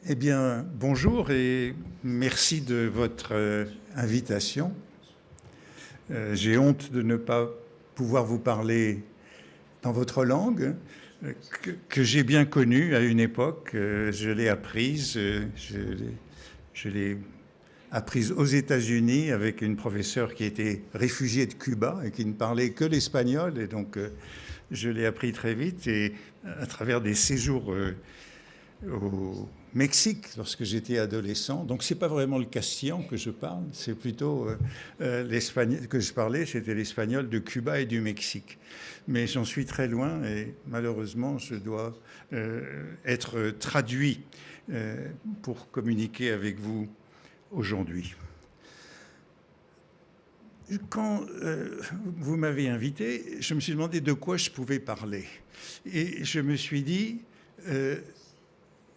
Eh bien, bonjour et merci de votre invitation. J'ai honte de ne pas pouvoir vous parler dans votre langue, que j'ai bien connue à une époque. Je l'ai apprise, je l'ai apprise aux États-Unis avec une professeure qui était réfugiée de Cuba et qui ne parlait que l'espagnol. Et donc, je l'ai appris très vite et à travers des séjours au Mexique lorsque j'étais adolescent. Donc c'est pas vraiment le castillan que je parle, c'est plutôt l'espagnol que je parlais, c'était l'espagnol de Cuba et du Mexique. Mais j'en suis très loin et malheureusement je dois être traduit pour communiquer avec vous aujourd'hui. Quand vous m'avez invité, je me suis demandé de quoi je pouvais parler. Et je me suis dit,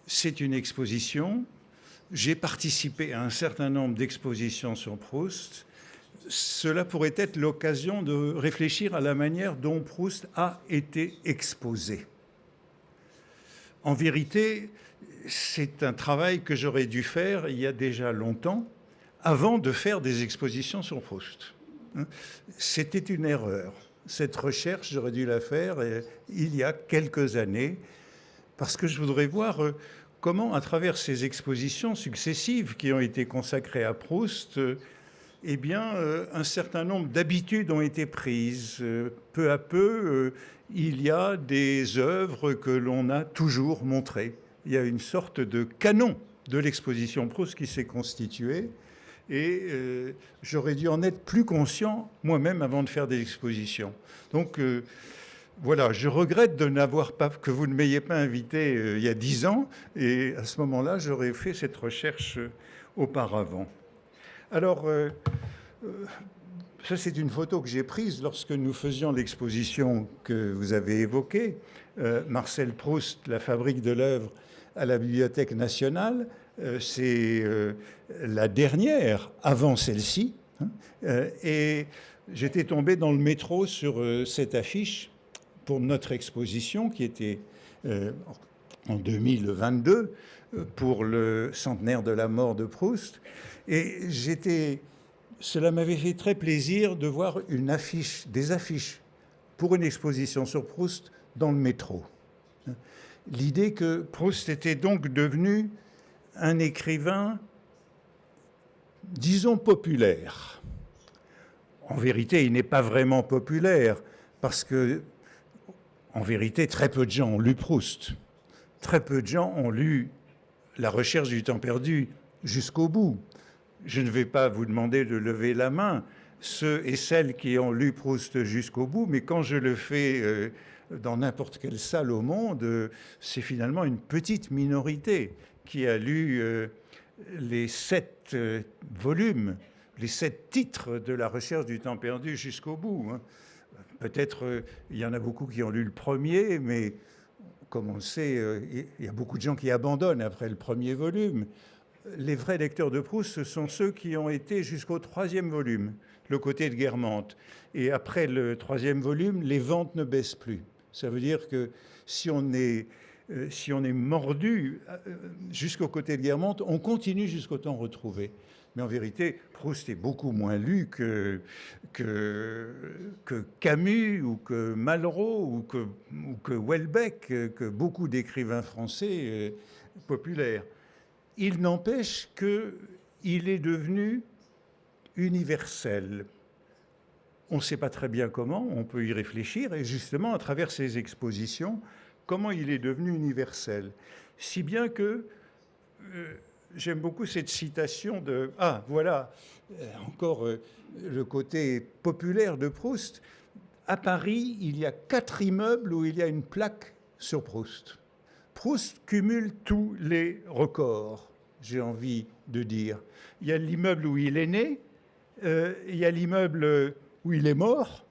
c'est une exposition. J'ai participé à un certain nombre d'expositions sur Proust. Cela pourrait être l'occasion de réfléchir à la manière dont Proust a été exposé. En vérité, c'est un travail que j'aurais dû faire il y a déjà longtemps, avant de faire des expositions sur Proust. C'était une erreur. Cette recherche, j'aurais dû la faire il y a quelques années, parce que je voudrais voir comment, à travers ces expositions successives qui ont été consacrées à Proust, eh bien, un certain nombre d'habitudes ont été prises. Peu à peu, il y a des œuvres que l'on a toujours montrées. Il y a une sorte de canon de l'exposition Proust qui s'est constitué. Et j'aurais dû en être plus conscient moi-même avant de faire des expositions. Donc, voilà, je regrette de n'avoir pas, que vous ne m'ayez pas invité il y a 10 ans, et à ce moment-là, j'aurais fait cette recherche auparavant. Alors, ça c'est une photo que j'ai prise lorsque nous faisions l'exposition que vous avez évoquée, Marcel Proust, La fabrique de l'œuvre à la Bibliothèque nationale. C'est la dernière avant celle-ci, hein, et j'étais tombé dans le métro sur cette affiche pour notre exposition qui était en 2022 pour le centenaire de la mort de Proust. Et cela m'avait fait très plaisir de voir des affiches pour une exposition sur Proust dans le métro. L'idée que Proust était donc devenu un écrivain, disons, populaire. En vérité, il n'est pas vraiment populaire parce que en vérité, très peu de gens ont lu Proust. Très peu de gens ont lu La recherche du temps perdu jusqu'au bout. Je ne vais pas vous demander de lever la main, ceux et celles qui ont lu Proust jusqu'au bout, mais quand je le fais dans n'importe quelle salle au monde, c'est finalement une petite minorité qui a lu les 7 volumes, les 7 titres de La recherche du temps perdu jusqu'au bout. Peut-être il y en a beaucoup qui ont lu le premier, mais comme on le sait, il y a beaucoup de gens qui abandonnent après le premier volume. Les vrais lecteurs de Proust, ce sont ceux qui ont été jusqu'au 3e volume, Le côté de Guermantes. Et après le 3e volume, les ventes ne baissent plus. Ça veut dire que si on est mordu jusqu'au côté de Guermantes, on continue jusqu'au temps retrouvé. Mais en vérité, Proust est beaucoup moins lu que Camus ou que Malraux ou que Houellebecq, que beaucoup d'écrivains français populaires. Il n'empêche qu'il est devenu universel. On ne sait pas très bien comment, on peut y réfléchir, et justement, à travers ces expositions, comment il est devenu universel. Si bien que j'aime beaucoup cette citation de... Ah, voilà, encore le côté populaire de Proust. À Paris, il y a 4 immeubles où il y a une plaque sur Proust. Proust cumule tous les records, j'ai envie de dire. Il y a l'immeuble où il est né, il y a l'immeuble où il est mort,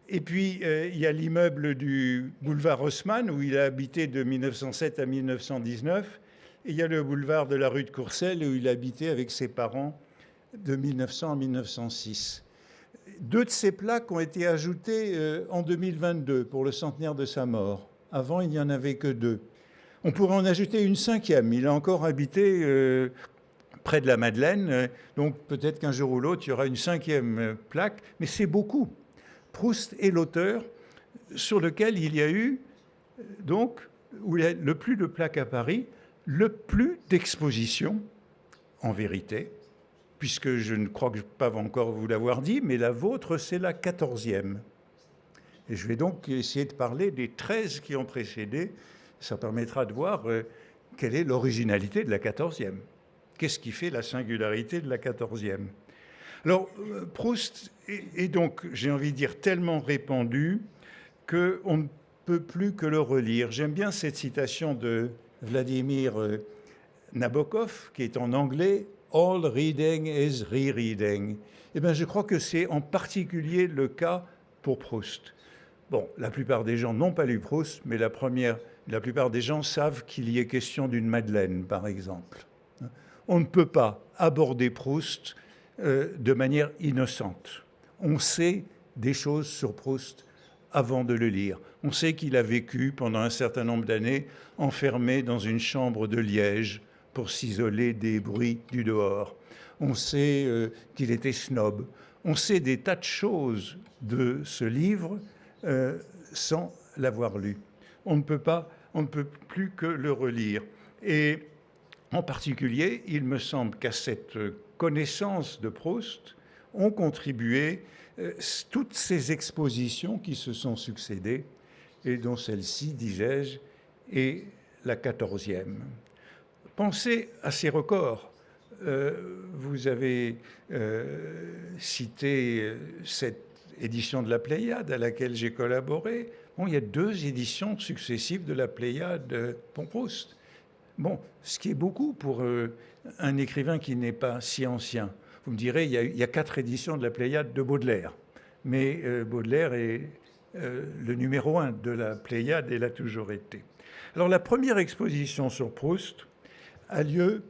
et puis il y a l'immeuble du boulevard Haussmann où il a habité de 1907 à 1919, et il y a le boulevard de la rue de Courcelles où il a habité avec ses parents de 1900 à 1906. 2 de ces plaques ont été ajoutées en 2022 pour le centenaire de sa mort. Avant, il n'y en avait que 2. On pourrait en ajouter une cinquième. Il a encore habité près de la Madeleine, donc peut-être qu'un jour ou l'autre, il y aura une cinquième plaque, mais c'est beaucoup. Proust est l'auteur sur lequel il y a eu, donc, où il y a le plus de plaques à Paris, le plus d'expositions, en vérité, puisque je ne crois pas encore vous l'avoir dit, mais la vôtre, c'est la 14e. Et je vais donc essayer de parler des 13 qui ont précédé. Ça permettra de voir quelle est l'originalité de la 14e. Qu'est-ce qui fait la singularité de la 14e? Alors, Proust est donc, j'ai envie de dire, tellement répandu qu'on ne peut plus que le relire. J'aime bien cette citation de Vladimir Nabokov, qui est en anglais « All reading is rereading ». Eh bien, je crois que c'est en particulier le cas pour Proust. Bon, la plupart des gens n'ont pas lu Proust, mais la plupart des gens savent qu'il y est question d'une Madeleine, par exemple. On ne peut pas aborder Proust de manière innocente. On sait des choses sur Proust avant de le lire. On sait qu'il a vécu pendant un certain nombre d'années enfermé dans une chambre de Liège pour s'isoler des bruits du dehors. On sait qu'il était snob. On sait des tas de choses de ce livre sans l'avoir lu. On ne peut plus que le relire. Et en particulier, il me semble qu'à cette connaissance de Proust ont contribué toutes ces expositions qui se sont succédées, et dont celle-ci, disais-je, est la 14e. Pensez à ces records. Vous avez cité cette édition de la Pléiade à laquelle j'ai collaboré. Bon, il y a 2 éditions successives de la Pléiade pour Proust. Bon, ce qui est beaucoup pour un écrivain qui n'est pas si ancien. Vous me direz, il y a 4 éditions de la Pléiade de Baudelaire. Mais Baudelaire est le numéro 1 de la Pléiade et l'a toujours été. Alors la première exposition sur Proust a lieu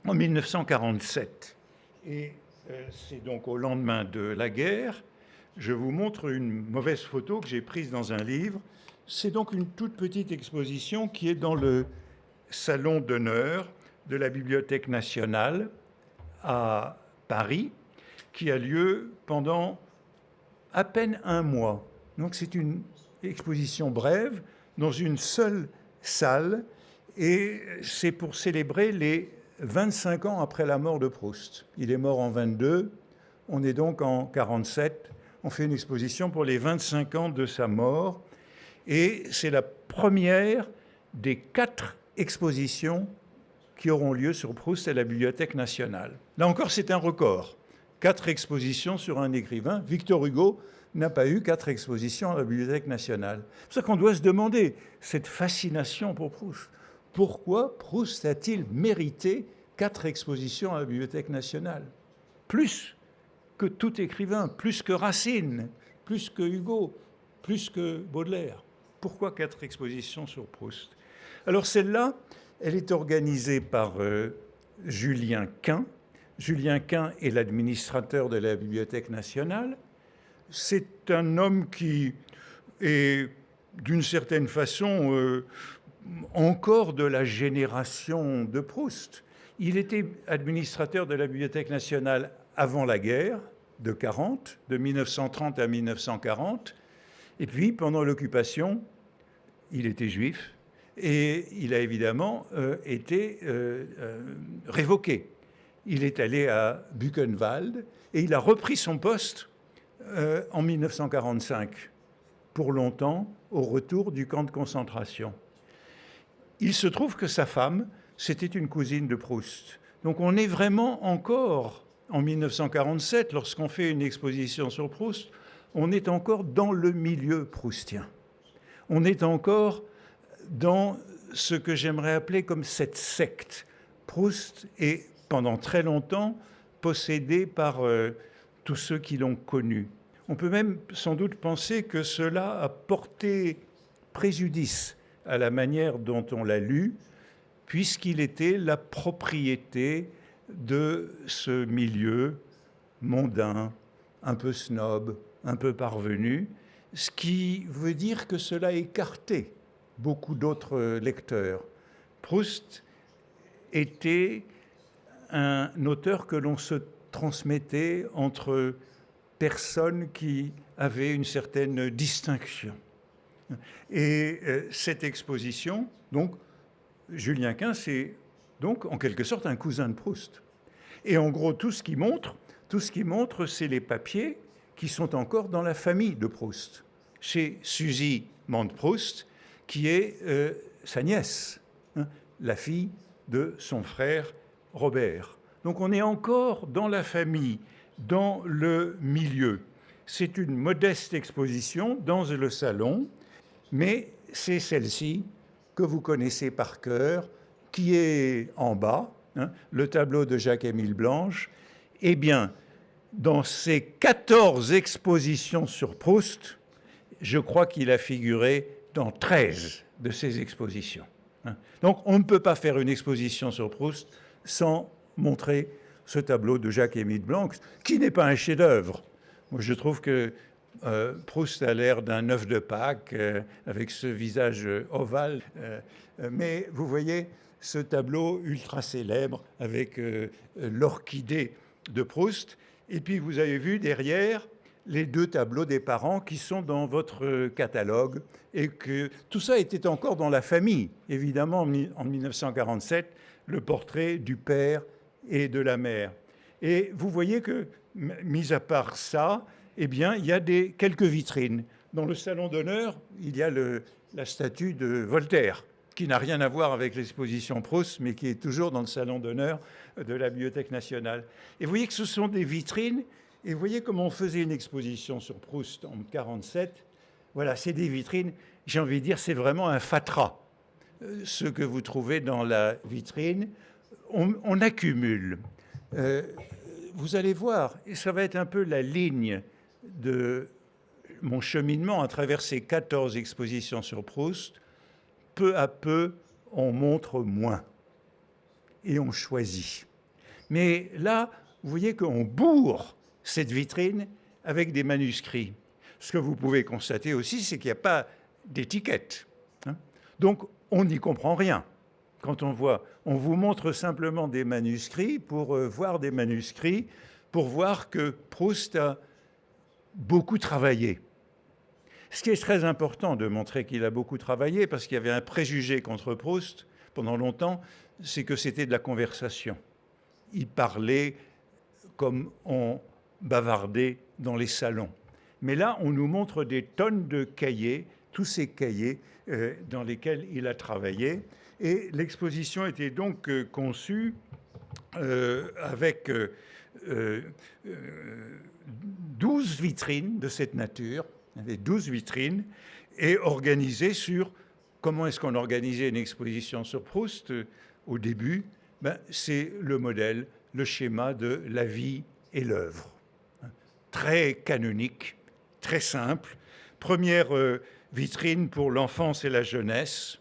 en 1947. Et c'est donc au lendemain de la guerre. Je vous montre une mauvaise photo que j'ai prise dans un livre. C'est donc une toute petite exposition qui est dans le salon d'honneur de la Bibliothèque nationale à Paris, qui a lieu pendant à peine un mois. Donc c'est une exposition brève dans une seule salle, et c'est pour célébrer les 25 ans après la mort de Proust. Il est mort en 22, on est donc en 47. On fait une exposition pour les 25 ans de sa mort, et c'est la première des 4 expositions qui auront lieu sur Proust à la Bibliothèque nationale. Là encore, c'est un record. 4 expositions sur un écrivain. Victor Hugo n'a pas eu 4 expositions à la Bibliothèque nationale. C'est pour ça qu'on doit se demander cette fascination pour Proust. Pourquoi Proust a-t-il mérité 4 expositions à la Bibliothèque nationale? Plus que tout écrivain, plus que Racine, plus que Hugo, plus que Baudelaire. Pourquoi 4 expositions sur Proust? Alors celle-là, elle est organisée par Julien Quin. Julien Quin est l'administrateur de la Bibliothèque nationale. C'est un homme qui est, d'une certaine façon, encore de la génération de Proust. Il était administrateur de la Bibliothèque nationale avant la guerre de 40, de 1930 à 1940. Et puis, pendant l'occupation, il était juif et il a évidemment été révoqué. Il est allé à Buchenwald et il a repris son poste en 1945, pour longtemps, au retour du camp de concentration. Il se trouve que sa femme, c'était une cousine de Proust. Donc on est vraiment encore en 1947, lorsqu'on fait une exposition sur Proust, on est encore dans le milieu proustien. On est encore dans ce que j'aimerais appeler comme cette secte. Proust est, pendant très longtemps, possédé par tous ceux qui l'ont connu. On peut même sans doute penser que cela a porté préjudice à la manière dont on l'a lu, puisqu'il était la propriété de ce milieu mondain, un peu snob, un peu parvenu, ce qui veut dire que cela a écarté beaucoup d'autres lecteurs. Proust était un auteur que l'on se transmettait entre personnes qui avaient une certaine distinction. Et cette exposition, donc, Julien Quin, c'est donc en quelque sorte un cousin de Proust. Et en gros, tout ce qu'il montre, c'est les papiers qui sont encore dans la famille de Proust. Chez Suzy Mande-Proust, qui est sa nièce, hein, la fille de son frère Robert. Donc on est encore dans la famille, dans le milieu. C'est une modeste exposition dans le salon, mais c'est celle-ci que vous connaissez par cœur, qui est en bas, hein, le tableau de Jacques-Émile Blanche. Eh bien, dans ces 14 expositions sur Proust, je crois qu'il a figuré dans 13 de ces expositions. Donc on ne peut pas faire une exposition sur Proust sans montrer ce tableau de Jacques-Émile Blanche, qui n'est pas un chef-d'œuvre. Moi, je trouve que Proust a l'air d'un œuf de Pâques avec ce visage ovale. Mais vous voyez ce tableau ultra célèbre avec l'orchidée de Proust. Et puis vous avez vu derrière les deux tableaux des parents qui sont dans votre catalogue et que tout ça était encore dans la famille. Évidemment, en 1947, le portrait du père et de la mère. Et vous voyez que, mis à part ça, eh bien, il y a quelques vitrines. Dans le salon d'honneur, il y a la statue de Voltaire, qui n'a rien à voir avec l'exposition Proust, mais qui est toujours dans le salon d'honneur de la Bibliothèque nationale. Et vous voyez que ce sont des vitrines, et vous voyez comment on faisait une exposition sur Proust en 1947. Voilà, c'est des vitrines, j'ai envie de dire, c'est vraiment un fatras. Ce que vous trouvez dans la vitrine, on accumule. Vous allez voir, et ça va être un peu la ligne de mon cheminement à travers ces 14 expositions sur Proust. Peu à peu, on montre moins et on choisit. Mais là, vous voyez qu'on bourre cette vitrine avec des manuscrits. Ce que vous pouvez constater aussi, c'est qu'il n'y a pas d'étiquette. Donc, on n'y comprend rien. Quand on vous montre simplement des manuscrits pour voir des manuscrits, pour voir que Proust a beaucoup travaillé. Ce qui est très important de montrer qu'il a beaucoup travaillé, parce qu'il y avait un préjugé contre Proust pendant longtemps, c'est que c'était de la conversation. Il parlait comme on bavardait dans les salons. Mais là, on nous montre des tonnes de cahiers, tous ces cahiers dans lesquels il a travaillé. Et l'exposition était donc conçue avec 12 vitrines de cette nature, il y avait 12 vitrines, et organisées sur comment est-ce qu'on organisait une exposition sur Proust au début. C'est le modèle, le schéma de la vie et l'œuvre. Très canonique, très simple. Première vitrine pour l'enfance et la jeunesse.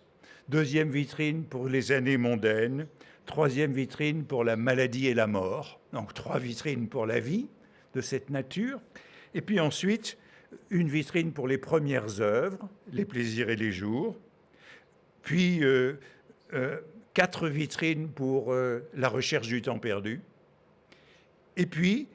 Deuxième vitrine pour les années mondaines. Troisième vitrine pour la maladie et la mort. Donc 3 vitrines pour la vie de cette nature. Et puis ensuite, une vitrine pour les premières œuvres, les plaisirs et les jours. Puis 4 vitrines pour la recherche du temps perdu. Et puis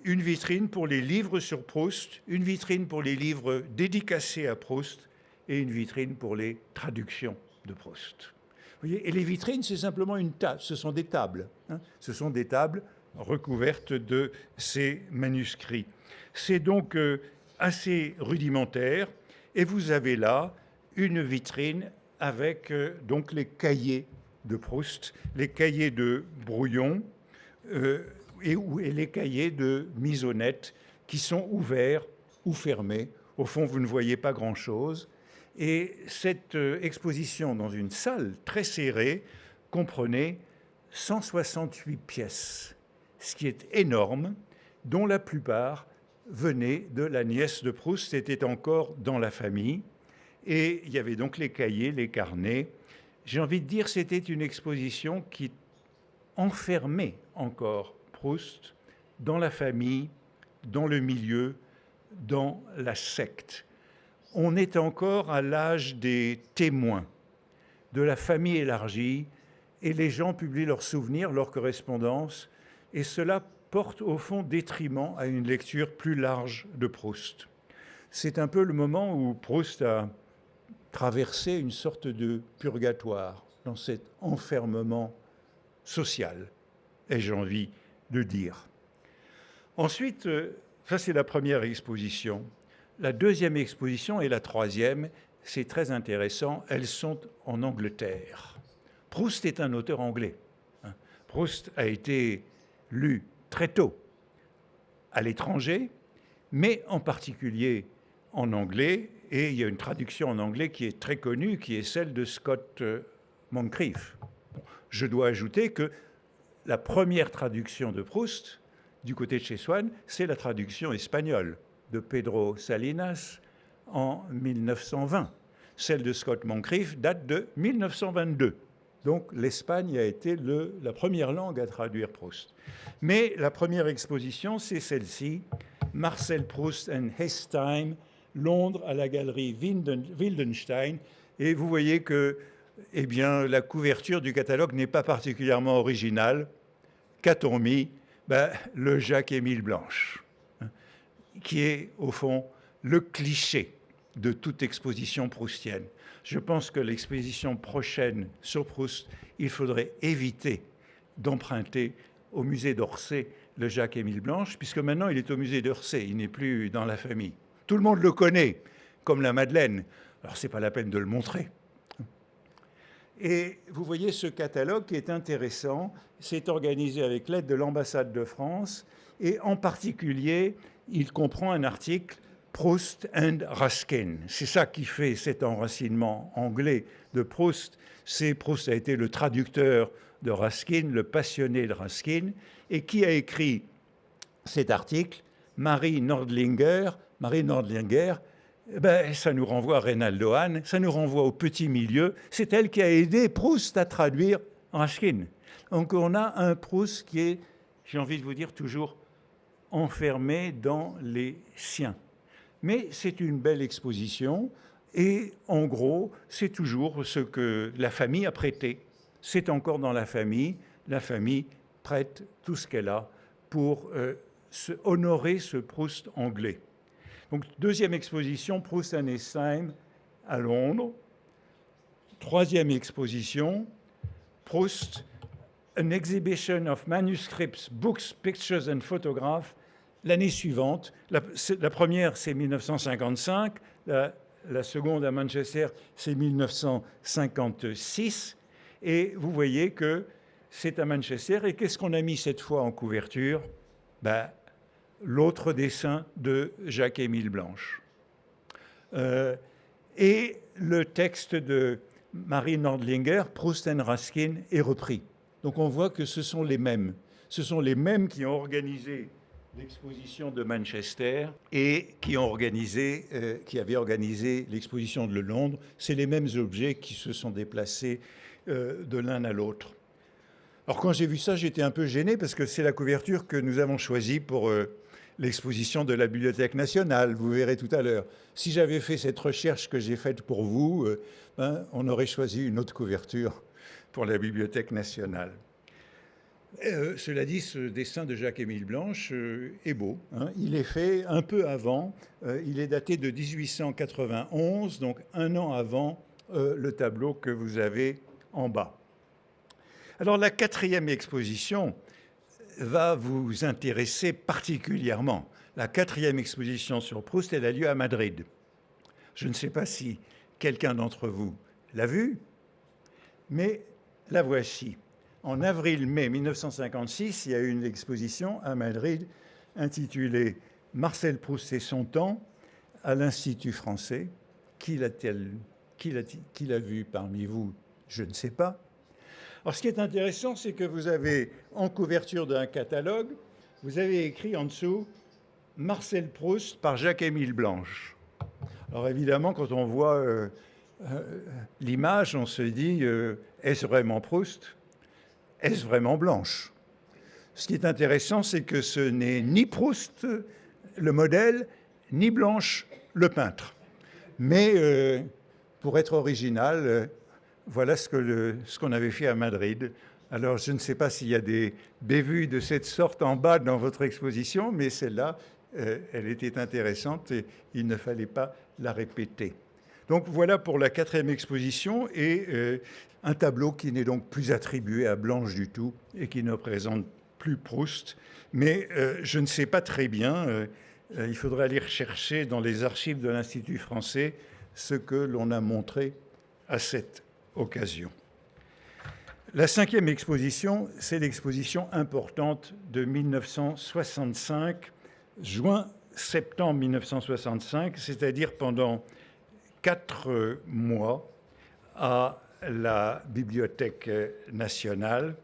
une vitrine pour les livres sur Proust, une vitrine pour les livres dédicacés à Proust et une vitrine pour les traductions de Proust. Vous voyez, et les vitrines, c'est simplement une table, ce sont des tables. Ce sont des tables recouvertes de ces manuscrits. C'est donc assez rudimentaire. Et vous avez là une vitrine avec donc les cahiers de Proust, les cahiers de Brouillon et les cahiers de Misonnette qui sont ouverts ou fermés. Au fond, vous ne voyez pas grand-chose. Et cette exposition dans une salle très serrée comprenait 168 pièces, ce qui est énorme, dont la plupart venaient de la nièce de Proust, c'était encore dans la famille. Et il y avait donc les cahiers, les carnets. J'ai envie de dire que c'était une exposition qui enfermait encore Proust dans la famille, dans le milieu, dans la secte. on est encore à l'âge des témoins, de la famille élargie, et les gens publient leurs souvenirs, leurs correspondances, et cela porte au fond détriment à une lecture plus large de Proust. C'est un peu le moment où Proust a traversé une sorte de purgatoire dans cet enfermement social, ai-je envie de dire. Ensuite, ça c'est la première exposition. La deuxième exposition et la troisième, c'est très intéressant, elles sont en Angleterre. Proust est un auteur anglais. Proust a été lu très tôt à l'étranger, mais en particulier en anglais, et il y a une traduction en anglais qui est très connue, qui est celle de Scott Moncrief. Je dois ajouter que la première traduction de Proust, du côté de chez Swann, c'est la traduction espagnole de Pedro Salinas en 1920. Celle de Scott Moncrief date de 1922. Donc l'Espagne a été la première langue à traduire Proust. Mais la première exposition, c'est celle-ci, Marcel Proust and His Time, Londres, à la galerie Wildenstein. Et vous voyez que la couverture du catalogue n'est pas particulièrement originale. Qu'a-t-on mis? Le Jacques-Émile Blanche, qui est au fond le cliché de toute exposition proustienne. Je pense que l'exposition prochaine sur Proust, il faudrait éviter d'emprunter au musée d'Orsay le Jacques-Émile Blanche, puisque maintenant il est au musée d'Orsay, il n'est plus dans la famille. Tout le monde le connaît, comme la Madeleine. Alors ce n'est pas la peine de le montrer. Et vous voyez ce catalogue qui est intéressant, c'est organisé avec l'aide de l'ambassade de France, et en particulier, il comprend un article Proust and Ruskin. C'est ça qui fait cet enracinement anglais de Proust. Proust a été le traducteur de Ruskin, le passionné de Ruskin, et qui a écrit cet article, Marie Nordlinger, ça nous renvoie à Reynaldo Hahn, ça nous renvoie au petit milieu. C'est elle qui a aidé Proust à traduire Ruskin. Donc on a un Proust qui est, j'ai envie de vous dire, toujours enfermé dans les siens. Mais c'est une belle exposition et en gros, c'est toujours ce que la famille a prêté. C'est encore dans la famille prête tout ce qu'elle a pour honorer ce Proust anglais. Donc, deuxième exposition, Proust and His Time à Londres. Troisième exposition, Proust, an exhibition of manuscripts, books, pictures and photographs. L'année suivante, la première, c'est 1955, la seconde à Manchester, c'est 1956. Et vous voyez que c'est à Manchester. Et qu'est-ce qu'on a mis cette fois en couverture? L'autre dessin de Jacques-Émile Blanche. Et le texte de Marie Nordlinger, Proust and Ruskin, est repris. Donc on voit que ce sont les mêmes. Ce sont les mêmes qui ont organisé l'exposition de Manchester et qui avaient organisé l'exposition de Londres. C'est les mêmes objets qui se sont déplacés de l'un à l'autre. Alors quand j'ai vu ça, j'étais un peu gêné parce que c'est la couverture que nous avons choisie pour l'exposition de la Bibliothèque nationale, vous verrez tout à l'heure. Si j'avais fait cette recherche que j'ai faite pour vous, on aurait choisi une autre couverture pour la Bibliothèque nationale. Cela dit, ce dessin de Jacques-Émile Blanche est beau. Il est fait un peu avant, il est daté de 1891, donc un an avant le tableau que vous avez en bas. Alors la quatrième exposition va vous intéresser particulièrement. La quatrième exposition sur Proust, elle a lieu à Madrid. Je ne sais pas si quelqu'un d'entre vous l'a vue, mais la voici. En avril-mai 1956, il y a eu une exposition à Madrid intitulée « Marcel Proust et son temps » à l'Institut français. Qui l'a vu parmi vous? Je ne sais pas. Alors, ce qui est intéressant, c'est que vous avez, en couverture d'un catalogue, vous avez écrit en dessous « Marcel Proust par Jacques-Émile Blanche ». Alors, évidemment, quand on voit l'image, on se dit est-ce vraiment Proust? Est-ce vraiment Blanche? Ce qui est intéressant, c'est que ce n'est ni Proust, le modèle, ni Blanche, le peintre. Mais pour être original, voilà ce qu'on avait fait à Madrid. Alors, je ne sais pas s'il y a des bévues de cette sorte en bas dans votre exposition, mais celle-là, elle était intéressante et il ne fallait pas la répéter. Donc, voilà pour la 4e exposition et un tableau qui n'est donc plus attribué à Blanche du tout et qui ne représente plus Proust. Mais je ne sais pas très bien, il faudrait aller rechercher dans les archives de l'Institut français ce que l'on a montré à cette occasion. La 5e exposition, c'est l'exposition importante de 1965, juin-septembre 1965, c'est-à-dire pendant 4 mois à la Bibliothèque nationale.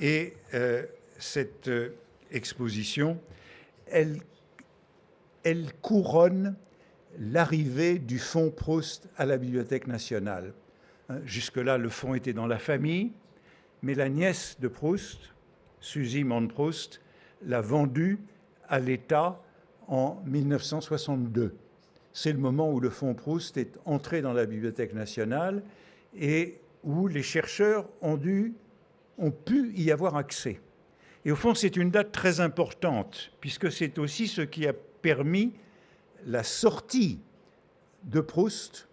Et cette exposition, elle couronne l'arrivée du fonds Proust à la Bibliothèque nationale. Jusque-là, le fonds était dans la famille, mais la nièce de Proust, Suzy Maud Proust, l'a vendu à l'État en 1962. C'est le moment où le fonds Proust est entré dans la Bibliothèque nationale et où les chercheurs ont pu y avoir accès. Et au fond, c'est une date très importante, puisque c'est aussi ce qui a permis la sortie de Proust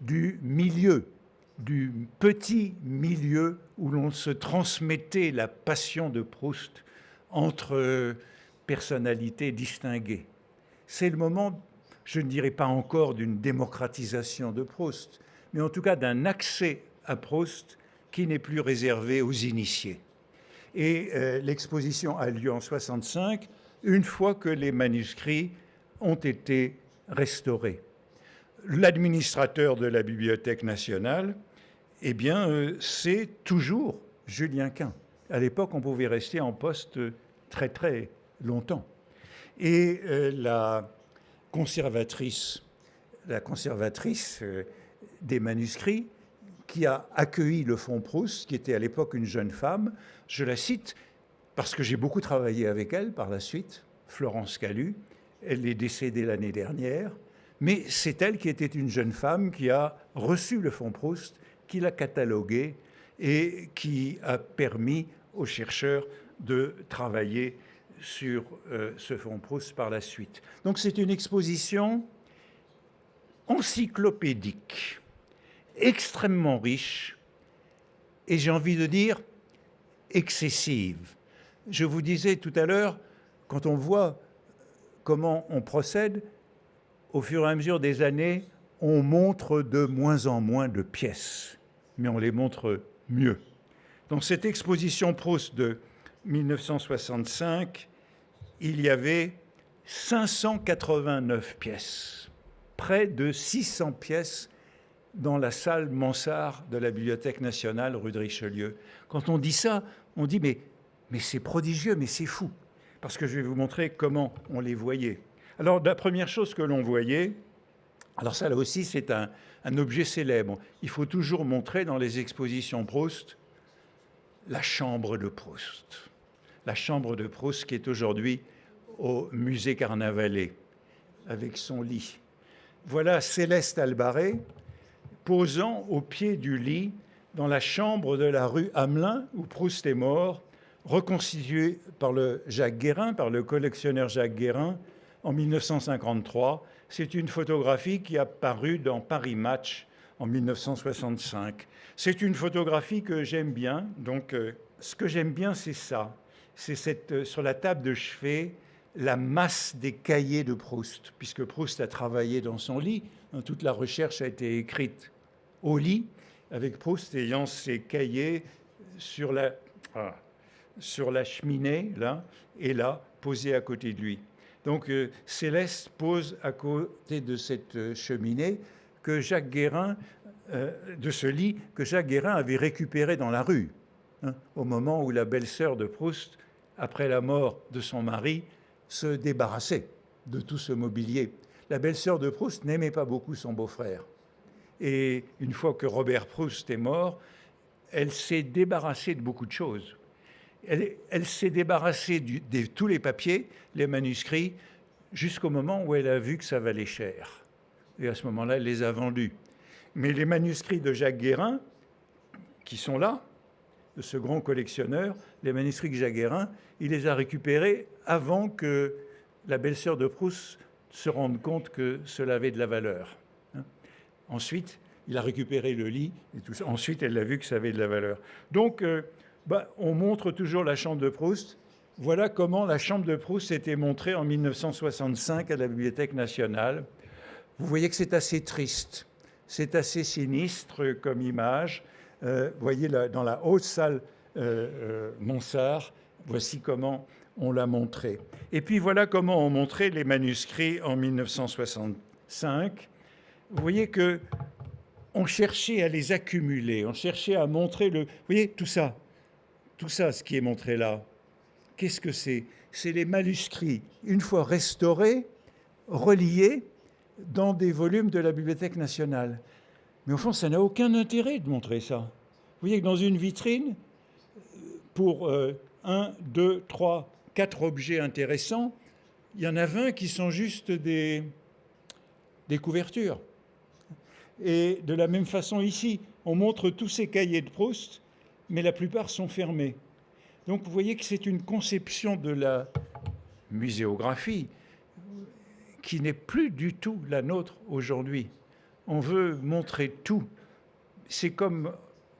du petit milieu où l'on se transmettait la passion de Proust entre personnalités distinguées. C'est le moment, je ne dirais pas encore d'une démocratisation de Proust, mais en tout cas d'un accès à Proust qui n'est plus réservé aux initiés. Et l'exposition a lieu en 1965, une fois que les manuscrits ont été restaurés. L'administrateur de la Bibliothèque nationale, eh bien, c'est toujours Julien Quin. À l'époque, on pouvait rester en poste très, très longtemps. Et la conservatrice des manuscrits, qui a accueilli le fonds Proust, qui était à l'époque une jeune femme, je la cite parce que j'ai beaucoup travaillé avec elle par la suite, Florence Calu. Elle est décédée l'année dernière, mais c'est elle qui était une jeune femme qui a reçu le fonds Proust, qui l'a catalogué et qui a permis aux chercheurs de travailler sur ce fonds Proust par la suite. Donc c'est une exposition encyclopédique, extrêmement riche, et j'ai envie de dire excessive. Je vous disais tout à l'heure, quand on voit comment on procède, au fur et à mesure des années, on montre de moins en moins de pièces, mais on les montre mieux. Dans cette exposition Proust de 1965, il y avait 589 pièces, près de 600 pièces dans la salle mansard de la Bibliothèque nationale rue de Richelieu. Quand on dit ça, on dit mais c'est prodigieux, mais c'est fou. Parce que je vais vous montrer comment on les voyait. Alors, la première chose que l'on voyait, alors ça là aussi c'est un objet célèbre. Il faut toujours montrer dans les expositions Proust la chambre de Proust. La chambre de Proust qui est aujourd'hui au musée Carnavalet, avec son lit. Voilà Céleste Albaret posant au pied du lit dans la chambre de la rue Hamelin où Proust est mort, reconstituée par le collectionneur Jacques Guérin en 1953. C'est une photographie qui a paru dans Paris Match en 1965. C'est une photographie que j'aime bien. Donc, ce que j'aime bien, c'est ça. C'est sur la table de chevet, la masse des cahiers de Proust, puisque Proust a travaillé dans son lit. Toute la recherche a été écrite au lit, avec Proust ayant ses cahiers sur la cheminée, là, et là, posés à côté de lui. Donc, Céleste pose à côté de cette cheminée que Jacques Guérin, de ce lit que Jacques Guérin avait récupéré dans la rue, au moment où la belle-sœur de Proust, après la mort de son mari, se débarrassait de tout ce mobilier. La belle-sœur de Proust n'aimait pas beaucoup son beau-frère. Et une fois que Robert Proust est mort, elle s'est débarrassée de beaucoup de choses. Elle s'est débarrassée de tous les papiers, les manuscrits, jusqu'au moment où elle a vu que ça valait cher. et à ce moment-là, elle les a vendus. Mais les manuscrits de Jacques Guérin, qui sont là, de ce grand collectionneur, les manuscrits de Jacques Guérin, il les a récupérés avant que la belle-sœur de Proust se rende compte que cela avait de la valeur. Ensuite, il a récupéré le lit, et tout ça. Ensuite, elle a vu que ça avait de la valeur. Donc, on montre toujours la chambre de Proust. Voilà comment la chambre de Proust était montrée en 1965 à la Bibliothèque nationale. Vous voyez que c'est assez triste, c'est assez sinistre comme image. Vous voyez, dans la haute salle Monsart, voici comment on l'a montré. Et puis voilà comment on montrait les manuscrits en 1965. Vous voyez que on cherchait à les accumuler, on cherchait à montrer le... Vous voyez, tout ça, ce qui est montré là, qu'est-ce que c'est? C'est les manuscrits, une fois restaurés, reliés dans des volumes de la Bibliothèque nationale. Mais au fond, ça n'a aucun intérêt de montrer ça. Vous voyez que dans une vitrine, pour 1, 2, 3, 4 objets intéressants, il y en a 20 qui sont juste des couvertures. Et de la même façon ici, on montre tous ces cahiers de Proust, mais la plupart sont fermés. Donc vous voyez que c'est une conception de la muséographie qui n'est plus du tout la nôtre aujourd'hui. On veut montrer tout. C'est comme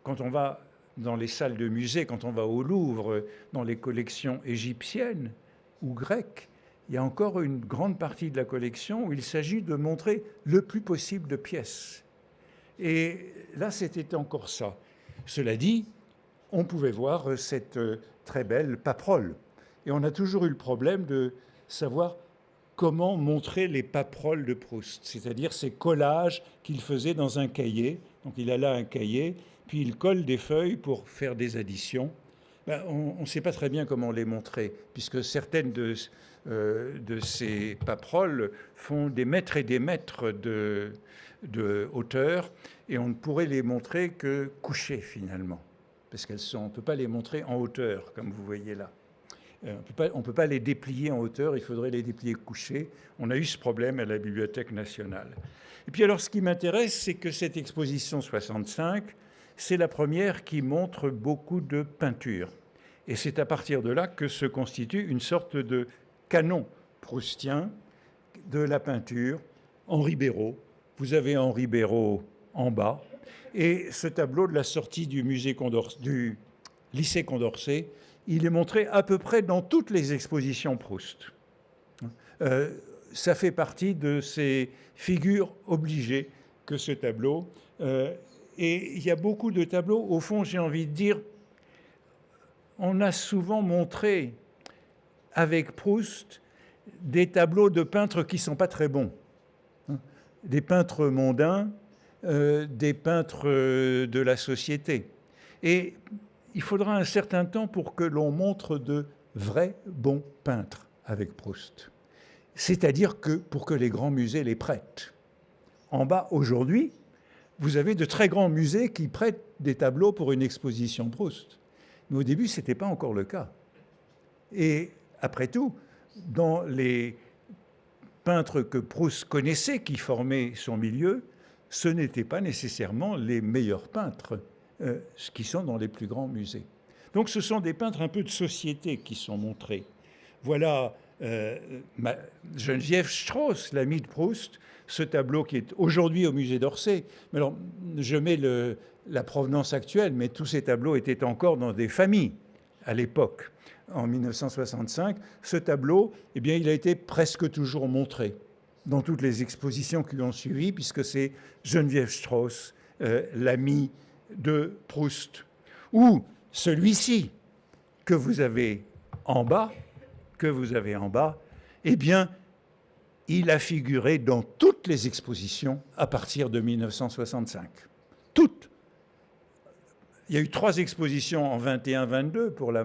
quand on va dans les salles de musée, quand on va au Louvre, dans les collections égyptiennes ou grecques, il y a encore une grande partie de la collection où il s'agit de montrer le plus possible de pièces. Et là, c'était encore ça. Cela dit, on pouvait voir cette très belle paperole. Et on a toujours eu le problème de savoir comment montrer les paperoles de Proust, c'est-à-dire ces collages qu'il faisait dans un cahier. Donc il a là un cahier, puis il colle des feuilles pour faire des additions. On ne sait pas très bien comment les montrer, puisque certaines de ces paperoles font des mètres et des mètres de hauteur, et on ne pourrait les montrer que couchées finalement, parce on ne peut pas les montrer en hauteur, comme vous voyez là. On ne peut pas les déplier en hauteur, il faudrait les déplier couchés. On a eu ce problème à la Bibliothèque nationale. Et puis alors, ce qui m'intéresse, c'est que cette exposition 65, c'est la première qui montre beaucoup de peintures. Et c'est à partir de là que se constitue une sorte de canon proustien de la peinture. Henri Béraud, vous avez Henri Béraud en bas, et ce tableau de la sortie du lycée Condorcet, il est montré à peu près dans toutes les expositions Proust. Ça fait partie de ces figures obligées que ce tableau. Et il y a beaucoup de tableaux, au fond, j'ai envie de dire, on a souvent montré avec Proust des tableaux de peintres qui ne sont pas très bons. Des peintres mondains, des peintres de la société. Et il faudra un certain temps pour que l'on montre de vrais bons peintres avec Proust. C'est-à-dire que pour que les grands musées les prêtent. En bas, aujourd'hui, vous avez de très grands musées qui prêtent des tableaux pour une exposition Proust. Mais au début, ce n'était pas encore le cas. Et après tout, dans les peintres que Proust connaissait, qui formaient son milieu, ce n'étaient pas nécessairement les meilleurs peintres qui sont dans les plus grands musées. Donc ce sont des peintres un peu de société qui sont montrés. Voilà Geneviève Strauss, l'amie de Proust, ce tableau qui est aujourd'hui au musée d'Orsay. Alors, je mets la provenance actuelle, mais tous ces tableaux étaient encore dans des familles à l'époque, en 1965. Ce tableau, eh bien, il a été presque toujours montré dans toutes les expositions qui ont suivi, puisque c'est Geneviève Strauss, l'amie de Proust. Ou celui-ci que vous avez en bas, eh bien, il a figuré dans toutes les expositions à partir de 1965. Toutes. Il y a eu 3 expositions en 21-22 pour la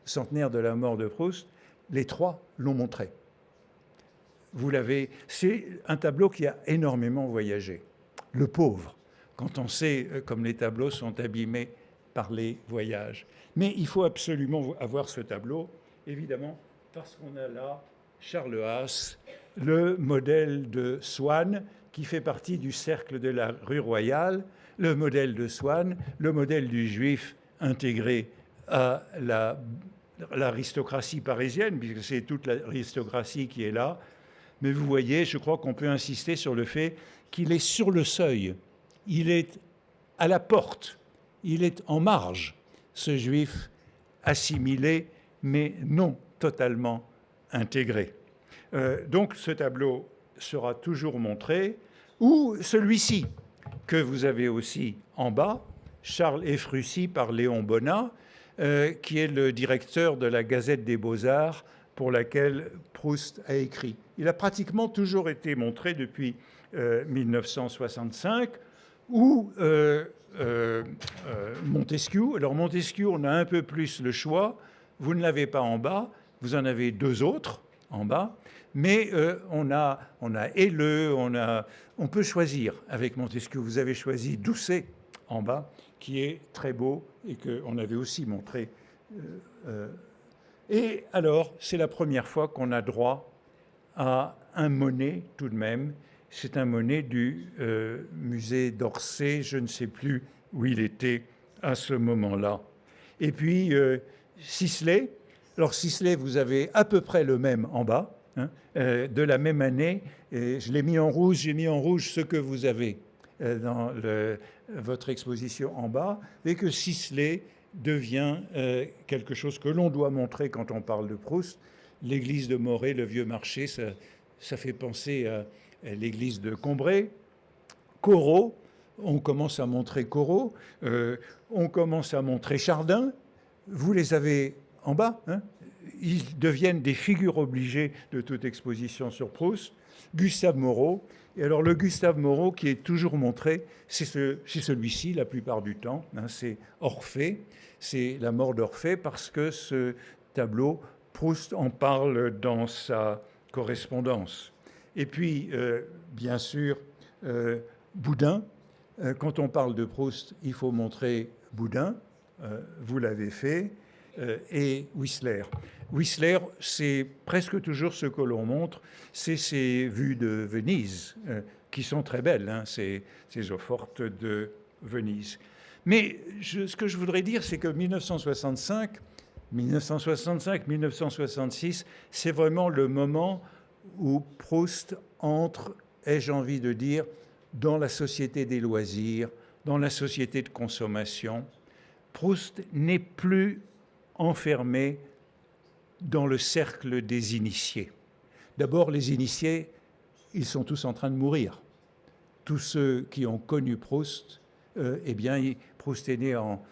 centenaire de la mort de Proust. Les 3 l'ont montré. C'est un tableau qui a énormément voyagé. Le pauvre, quand on sait comme les tableaux sont abîmés par les voyages. Mais il faut absolument avoir ce tableau, évidemment, parce qu'on a là Charles Haas, le modèle de Swann, qui fait partie du cercle de la rue Royale, le modèle de Swann, le modèle du juif intégré à l'aristocratie parisienne, puisque c'est toute l'aristocratie qui est là. Mais vous voyez, je crois qu'on peut insister sur le fait qu'il est sur le seuil, il est à la porte, il est en marge, ce juif assimilé, mais non totalement intégré. Donc ce tableau sera toujours montré, ou celui-ci, que vous avez aussi en bas, Charles Efrussi par Léon Bonnat, qui est le directeur de la Gazette des Beaux-Arts pour laquelle Proust a écrit. Il a pratiquement toujours été montré depuis 1965, ou Montesquieu. Alors Montesquieu, on a un peu plus le choix. Vous ne l'avez pas en bas, vous en avez deux autres en bas, mais on a Helleu, on peut choisir avec Montesquieu. Vous avez choisi Doucet en bas, qui est très beau et qu'on avait aussi montré. Et alors, c'est la première fois qu'on a droit à un Monet tout de même. C'est un Monet du musée d'Orsay, je ne sais plus où il était à ce moment-là. Et puis Sisley. Alors Sisley, vous avez à peu près le même en bas, hein, de la même année. Et je l'ai mis en rouge, j'ai mis en rouge ce que vous avez dans votre exposition en bas, et que Sisley devient quelque chose que l'on doit montrer quand on parle de Proust. L'église de Moret, le vieux marché, ça fait penser à l'église de Combray. Corot, on commence à montrer Corot, on commence à montrer Chardin. Vous les avez en bas, hein. Ils deviennent des figures obligées de toute exposition sur Proust. Gustave Moreau. Et alors le Gustave Moreau qui est toujours montré, c'est celui-ci la plupart du temps, hein, c'est Orphée, c'est la mort d'Orphée, parce que ce tableau, Proust en parle dans sa correspondance. Et puis, bien sûr, Boudin. Quand on parle de Proust, il faut montrer Boudin, vous l'avez fait, et Whistler. Whistler, c'est presque toujours ce que l'on montre, c'est ces vues de Venise, qui sont très belles, hein, ces eaux fortes de Venise. Mais ce que je voudrais dire, c'est que 1965, 1966, c'est vraiment le moment où Proust entre, ai-je envie de dire, dans la société des loisirs, dans la société de consommation. Proust n'est plus enfermé dans le cercle des initiés. D'abord, les initiés, ils sont tous en train de mourir. Tous ceux qui ont connu Proust, eh bien, Proust est né en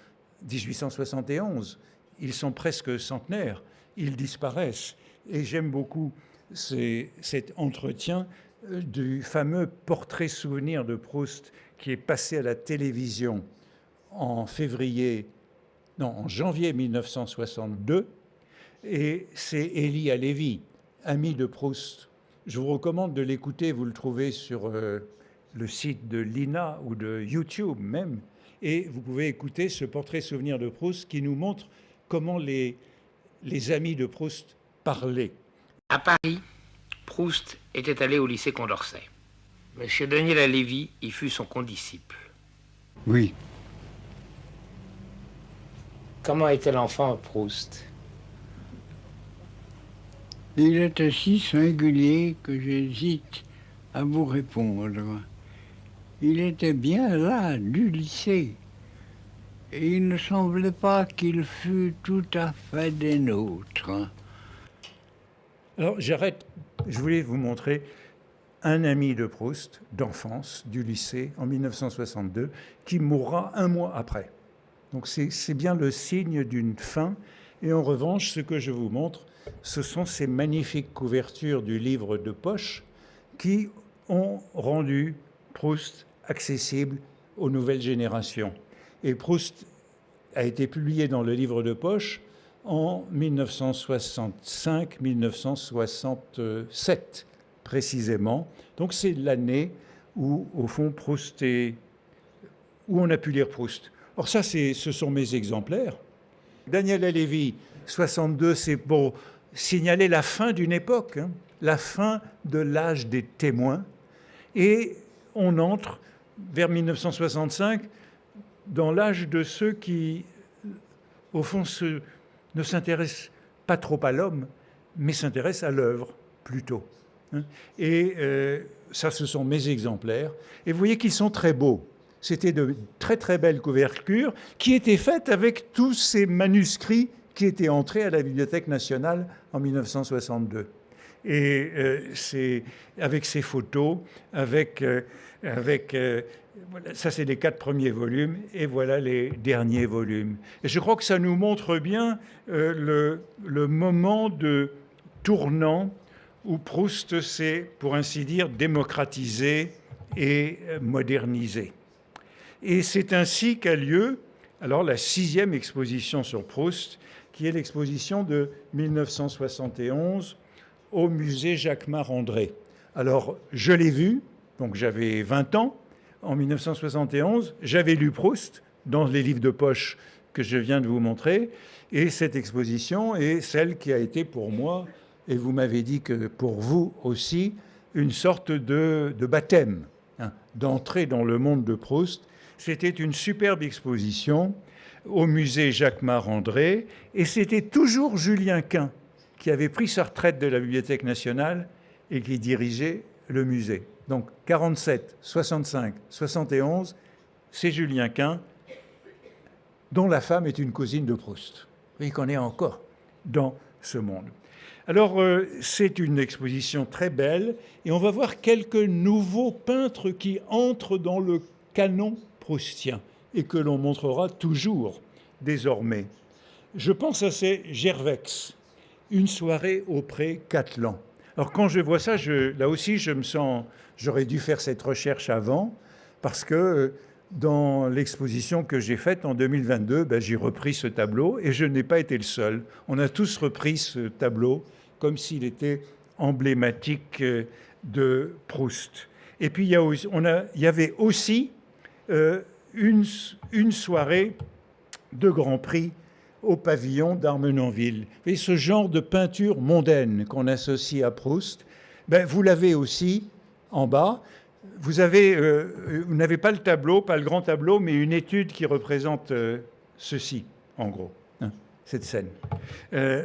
1871. Ils sont presque centenaires. Ils disparaissent. Et j'aime beaucoup cet entretien du fameux portrait souvenir de Proust qui est passé à la télévision en janvier 1962. Et c'est Élie Halévy, ami de Proust. Je vous recommande de l'écouter, vous le trouvez sur le site de l'INA ou de YouTube même, et vous pouvez écouter ce portrait souvenir de Proust qui nous montre comment les amis de Proust parlaient. À Paris, Proust était allé au lycée Condorcet. Monsieur Daniel Halévy y fut son condisciple. Oui. Comment était l'enfant Proust ? Il est si singulier que j'hésite à vous répondre. Il était bien là, du lycée, et il ne semblait pas qu'il fût tout à fait des nôtres. Alors j'arrête, je voulais vous montrer un ami de Proust, d'enfance, du lycée, en 1962, qui mourra un mois après. Donc c'est bien le signe d'une fin. Et en revanche, ce que je vous montre, ce sont ces magnifiques couvertures du livre de poche qui ont rendu Proust accessible aux nouvelles générations. Et Proust a été publié dans le livre de poche en 1965-1967, précisément. Donc c'est l'année où, au fond, où on a pu lire Proust. Or ça, ce sont mes exemplaires. Daniel Halévy, 62, c'est pour signaler la fin d'une époque, hein, la fin de l'âge des témoins. Et on entre vers 1965 dans l'âge de ceux qui, au fond, ne s'intéressent pas trop à l'homme, mais s'intéressent à l'œuvre plutôt. Et ça, ce sont mes exemplaires. Et vous voyez qu'ils sont très beaux. C'était de très très belles couvertures qui étaient faites avec tous ces manuscrits qui étaient entrés à la Bibliothèque nationale en 1962. Et c'est avec ces photos, voilà, ça c'est les 4 premiers volumes, et voilà les derniers volumes. Et je crois que ça nous montre bien le moment de tournant où Proust s'est, pour ainsi dire, démocratisé et modernisé. Et c'est ainsi qu'a lieu alors la 6e exposition sur Proust, qui est l'exposition de 1971 au musée Jacquemart-André. Alors, je l'ai vu, donc j'avais 20 ans, en 1971, j'avais lu Proust dans les livres de poche que je viens de vous montrer, et cette exposition est celle qui a été pour moi, et vous m'avez dit que pour vous aussi, une sorte de baptême, d'entrée dans le monde de Proust. C'était une superbe exposition au musée Jacquemart-André, et c'était toujours Julien Quin qui avait pris sa retraite de la Bibliothèque nationale et qui dirigeait le musée. Donc 47, 65, 71, c'est Julien Quin, dont la femme est une cousine de Proust. Et qu'on est encore dans ce monde. Alors, c'est une exposition très belle, et on va voir quelques nouveaux peintres qui entrent dans le canon proustien, et que l'on montrera toujours désormais. Je pense à ces Gervex, Une soirée au pré Cattelan. Alors quand je vois ça, là aussi, je me sens... J'aurais dû faire cette recherche avant, parce que dans l'exposition que j'ai faite en 2022, j'ai repris ce tableau, et je n'ai pas été le seul. On a tous repris ce tableau comme s'il était emblématique de Proust. Et puis, il y avait aussi une soirée de Grand Prix au pavillon d'Armenonville. Et ce genre de peinture mondaine qu'on associe à Proust, vous l'avez aussi en bas. Vous n'avez pas le tableau, pas le grand tableau, mais une étude qui représente ceci, en gros, cette scène.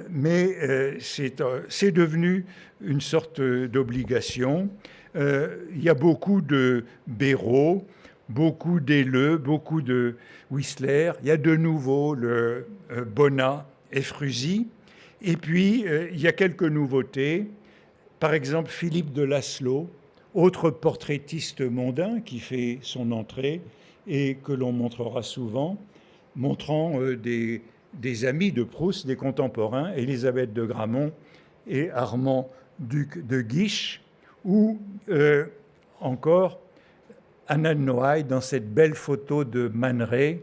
Mais c'est devenu une sorte d'obligation. Il y a beaucoup de Béraud, beaucoup d'Helleu, beaucoup de Whistler. Il y a de nouveau le Bonnat et Fruzy. Et puis, il y a quelques nouveautés. Par exemple, Philippe de Laszlo, autre portraitiste mondain qui fait son entrée et que l'on montrera souvent, montrant des amis de Proust, des contemporains, Élisabeth de Gramont et Armand duc de Guiche, ou encore Anna de Noailles, dans cette belle photo de Man Ray,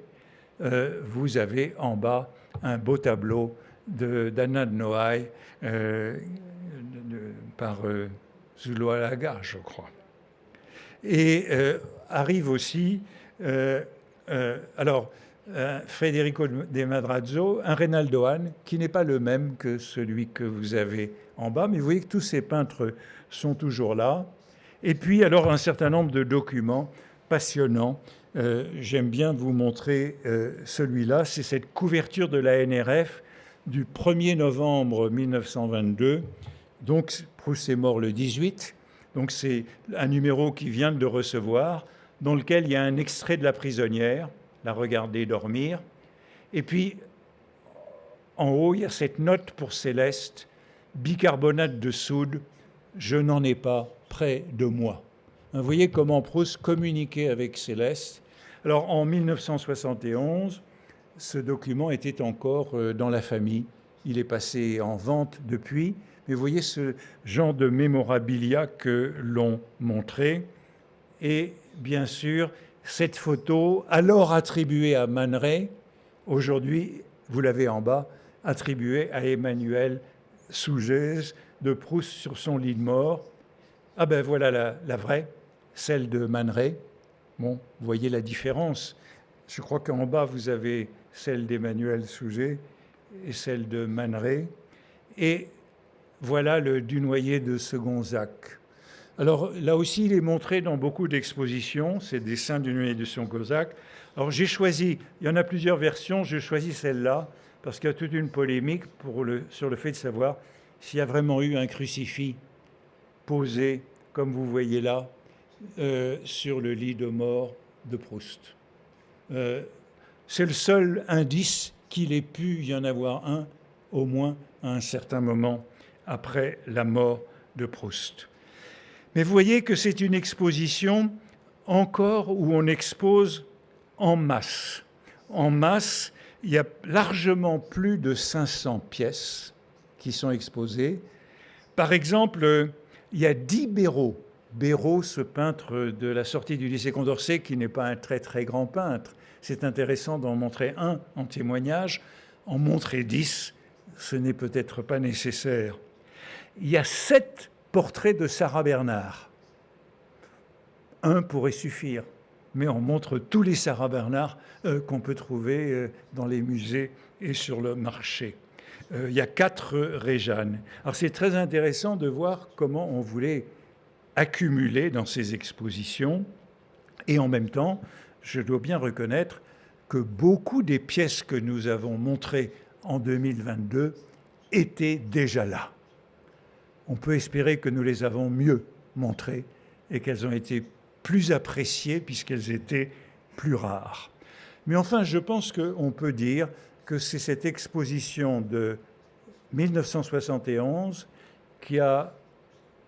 vous avez en bas un beau tableau d'Anna de Noailles par Zuloaga, je crois. Et arrive aussi, Federico de Madrazo, un Reynaldo Hahn, qui n'est pas le même que celui que vous avez en bas, mais vous voyez que tous ces peintres sont toujours là. Et puis, alors, un certain nombre de documents passionnants. J'aime bien vous montrer celui-là. C'est cette couverture de la NRF du 1er novembre 1922. Donc, Proust est mort le 18. Donc, c'est un numéro qu'il vient de recevoir, dans lequel il y a un extrait de La prisonnière, La regarder dormir. Et puis, en haut, il y a cette note pour Céleste, bicarbonate de soude, je n'en ai pas près de moi. Vous voyez comment Proust communiquait avec Céleste. Alors, en 1971, ce document était encore dans la famille. Il est passé en vente depuis. Mais vous voyez ce genre de mémorabilia que l'on montrait. Et bien sûr, cette photo, alors attribuée à Man Ray, aujourd'hui, vous l'avez en bas, attribuée à Emmanuel Sougès de Proust sur son lit de mort. Ah ben voilà la vraie, celle de Man Ray. Bon, vous voyez la différence. Je crois qu'en bas, vous avez celle d'Emmanuel Sougès et celle de Man Ray. Et voilà le Dunoyer de Segonzac. Alors là aussi, il est montré dans beaucoup d'expositions, ces dessins d'une édition cosaque. Alors j'ai choisi, il y en a plusieurs versions, j'ai choisi celle-là, parce qu'il y a toute une polémique sur le fait de savoir s'il y a vraiment eu un crucifix posé, comme vous voyez là, sur le lit de mort de Proust. C'est le seul indice qu'il ait pu y en avoir un, au moins à un certain moment après la mort de Proust. Mais vous voyez que c'est une exposition encore où on expose en masse. En masse, il y a largement plus de 500 pièces qui sont exposées. Par exemple, il y a 10 Béraud. Béraud, ce peintre de la sortie du lycée Condorcet, qui n'est pas un très très grand peintre. C'est intéressant d'en montrer un en témoignage. En montrer 10, ce n'est peut-être pas nécessaire. Il y a 7 portraits de Sarah Bernard. Un pourrait suffire, mais on montre tous les Sarah Bernard qu'on peut trouver dans les musées et sur le marché. Il y a 4 Réjeanne. Alors c'est très intéressant de voir comment on voulait accumuler dans ces expositions. Et en même temps, je dois bien reconnaître que beaucoup des pièces que nous avons montrées en 2022 étaient déjà là. On peut espérer que nous les avons mieux montrées et qu'elles ont été plus appréciées puisqu'elles étaient plus rares. Mais enfin, je pense qu'on peut dire que c'est cette exposition de 1971 qui a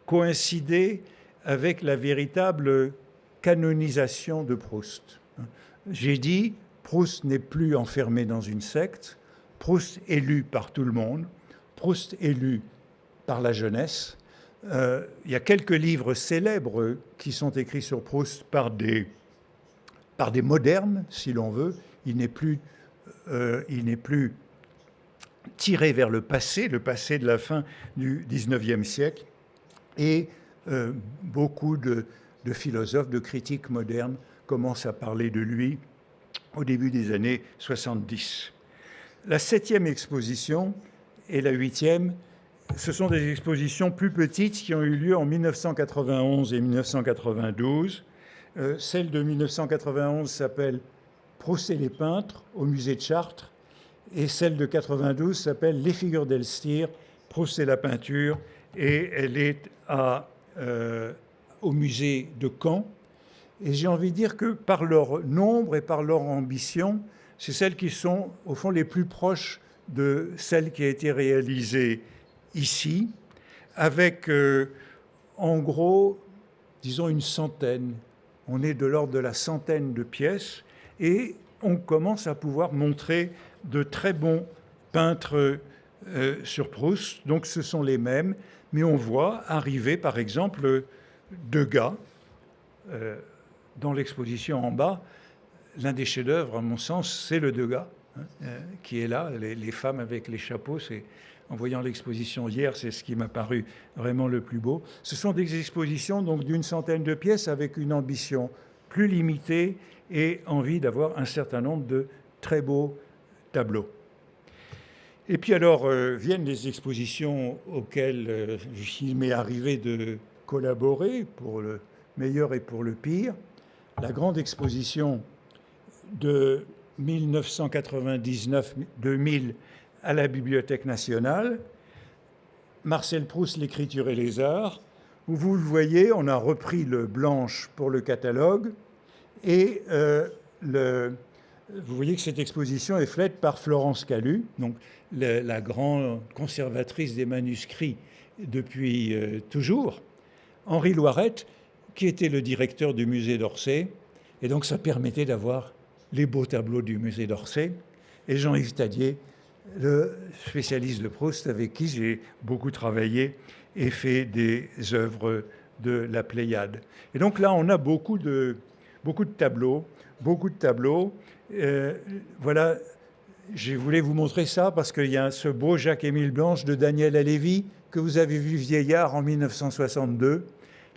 coïncidé avec la véritable canonisation de Proust. J'ai dit, Proust n'est plus enfermé dans une secte, Proust est lu par tout le monde, Proust est lu par la jeunesse. Il y a quelques livres célèbres qui sont écrits sur Proust par des modernes, si l'on veut. Il n'est plus tiré vers le passé de la fin du XIXe siècle. Et beaucoup de philosophes, de critiques modernes commencent à parler de lui au début des années 70. La 7e exposition et la 8e, ce sont des expositions plus petites qui ont eu lieu en 1991 et 1992. Celle de 1991 s'appelle « Proust et les peintres » au musée de Chartres, et celle de 92 s'appelle « Les figures d'Elstir, Proust et la peinture », et elle est au musée de Caen. Et j'ai envie de dire que par leur nombre et par leur ambition, c'est celles qui sont au fond les plus proches de celle qui a été réalisée ici, avec en gros, disons une centaine. On est de l'ordre de la centaine de pièces et on commence à pouvoir montrer de très bons peintres sur Proust. Donc ce sont les mêmes, mais on voit arriver par exemple Degas dans l'exposition en bas. L'un des chefs-d'œuvre, à mon sens, c'est le Degas qui est là, les femmes avec les chapeaux. En voyant l'exposition hier, c'est ce qui m'a paru vraiment le plus beau. Ce sont des expositions donc d'une centaine de pièces avec une ambition plus limitée et envie d'avoir un certain nombre de très beaux tableaux. Et puis alors viennent les expositions auxquelles il m'est arrivé de collaborer pour le meilleur et pour le pire. La grande exposition de 1999-2000 à la Bibliothèque nationale, Marcel Proust, l'écriture et les arts, où vous le voyez, on a repris le blanche pour le catalogue, et vous voyez que cette exposition est faite par Florence Calu, donc la grande conservatrice des manuscrits depuis toujours, Henri Loirette, qui était le directeur du musée d'Orsay, et donc ça permettait d'avoir les beaux tableaux du musée d'Orsay, et Jean-Yves Tadier, le spécialiste de Proust avec qui j'ai beaucoup travaillé et fait des œuvres de la Pléiade. Et donc là, on a beaucoup de tableaux, voilà, je voulais vous montrer ça parce qu'il y a ce beau Jacques-Émile Blanche de Daniel Halévy que vous avez vu vieillard en 1962.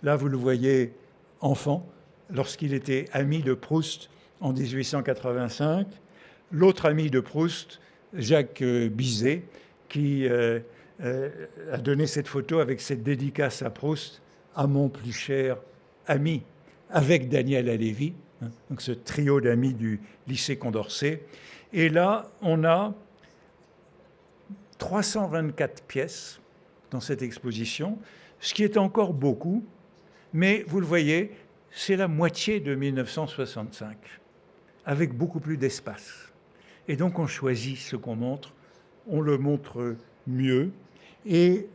Là, vous le voyez enfant, lorsqu'il était ami de Proust en 1885. L'autre ami de Proust, Jacques Bizet, qui a donné cette photo avec cette dédicace à Proust à mon plus cher ami, avec Daniel Halévy, hein, donc ce trio d'amis du lycée Condorcet. Et là, on a 324 pièces dans cette exposition, ce qui est encore beaucoup, mais vous le voyez, c'est la moitié de 1965, avec beaucoup plus d'espace. Et donc on choisit ce qu'on montre, on le montre mieux, et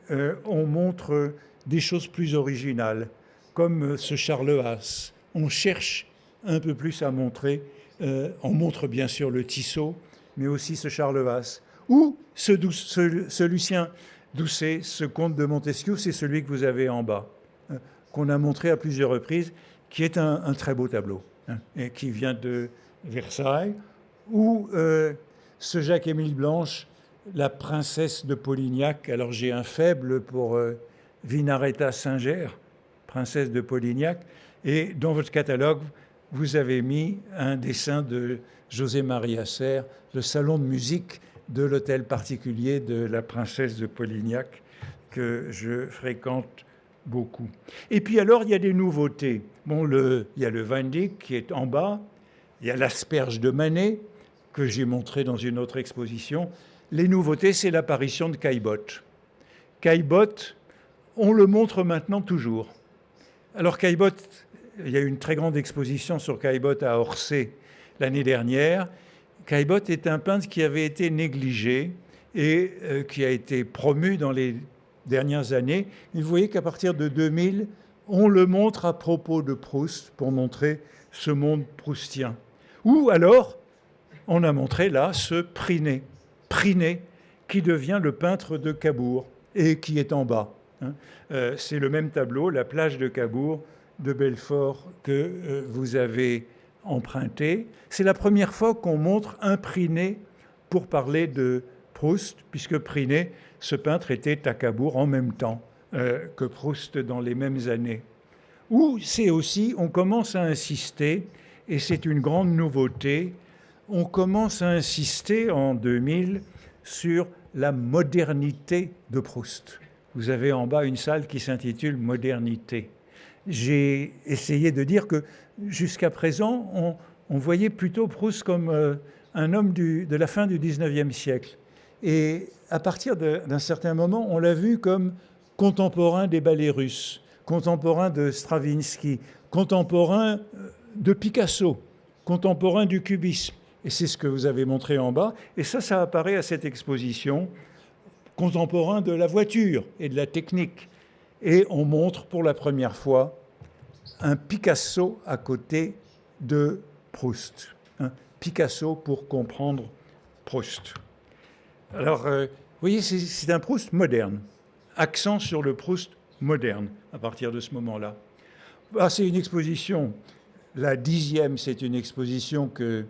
on montre des choses plus originales, comme ce Charles Haas. On cherche un peu plus à montrer, on montre bien sûr le Tissot, mais aussi ce Charles Haas. Ou ce Lucien Doucet, ce comte de Montesquieu, c'est celui que vous avez en bas, qu'on a montré à plusieurs reprises, qui est un très beau tableau, hein, et qui vient de Versailles. Ou ce Jacques-Émile Blanche, la princesse de Polignac. Alors j'ai un faible pour Vinaretta Singer, princesse de Polignac. Et dans votre catalogue, vous avez mis un dessin de José Maria Serre, le salon de musique de l'hôtel particulier de la princesse de Polignac, que je fréquente beaucoup. Et puis alors, il y a des nouveautés. Bon, il y a le Van Dyck qui est en bas, il y a l'asperge de Manet, que j'ai montré dans une autre exposition. Les nouveautés, c'est l'apparition de Caillebotte. Caillebotte, on le montre maintenant toujours. Alors Caillebotte, il y a eu une très grande exposition sur Caillebotte à Orsay l'année dernière. Caillebotte est un peintre qui avait été négligé et qui a été promu dans les dernières années. Vous voyez qu'à partir de 2000, on le montre à propos de Proust pour montrer ce monde proustien. Ou alors, on a montré là ce Prinet. Prinet, qui devient le peintre de Cabourg et qui est en bas. C'est le même tableau, la plage de Cabourg de Belfort, que vous avez emprunté. C'est la première fois qu'on montre un Prinet pour parler de Proust, puisque Prinet, ce peintre, était à Cabourg en même temps que Proust dans les mêmes années. Ou c'est aussi, on commence à insister, et c'est une grande nouveauté, on commence à insister en 2000 sur la modernité de Proust. Vous avez en bas une salle qui s'intitule « Modernité ». J'ai essayé de dire que jusqu'à présent, on voyait plutôt Proust comme un homme de la fin du XIXe siècle. Et à partir d'un certain moment, on l'a vu comme contemporain des ballets russes, contemporain de Stravinsky, contemporain de Picasso, contemporain du cubisme. Et c'est ce que vous avez montré en bas. Et ça apparaît à cette exposition, contemporain de la voiture et de la technique. Et on montre pour la première fois un Picasso à côté de Proust. Un Picasso pour comprendre Proust. Alors, vous voyez, c'est un Proust moderne. Accent sur le Proust moderne à partir de ce moment-là. Ah, c'est une exposition. La 10e, c'est une exposition que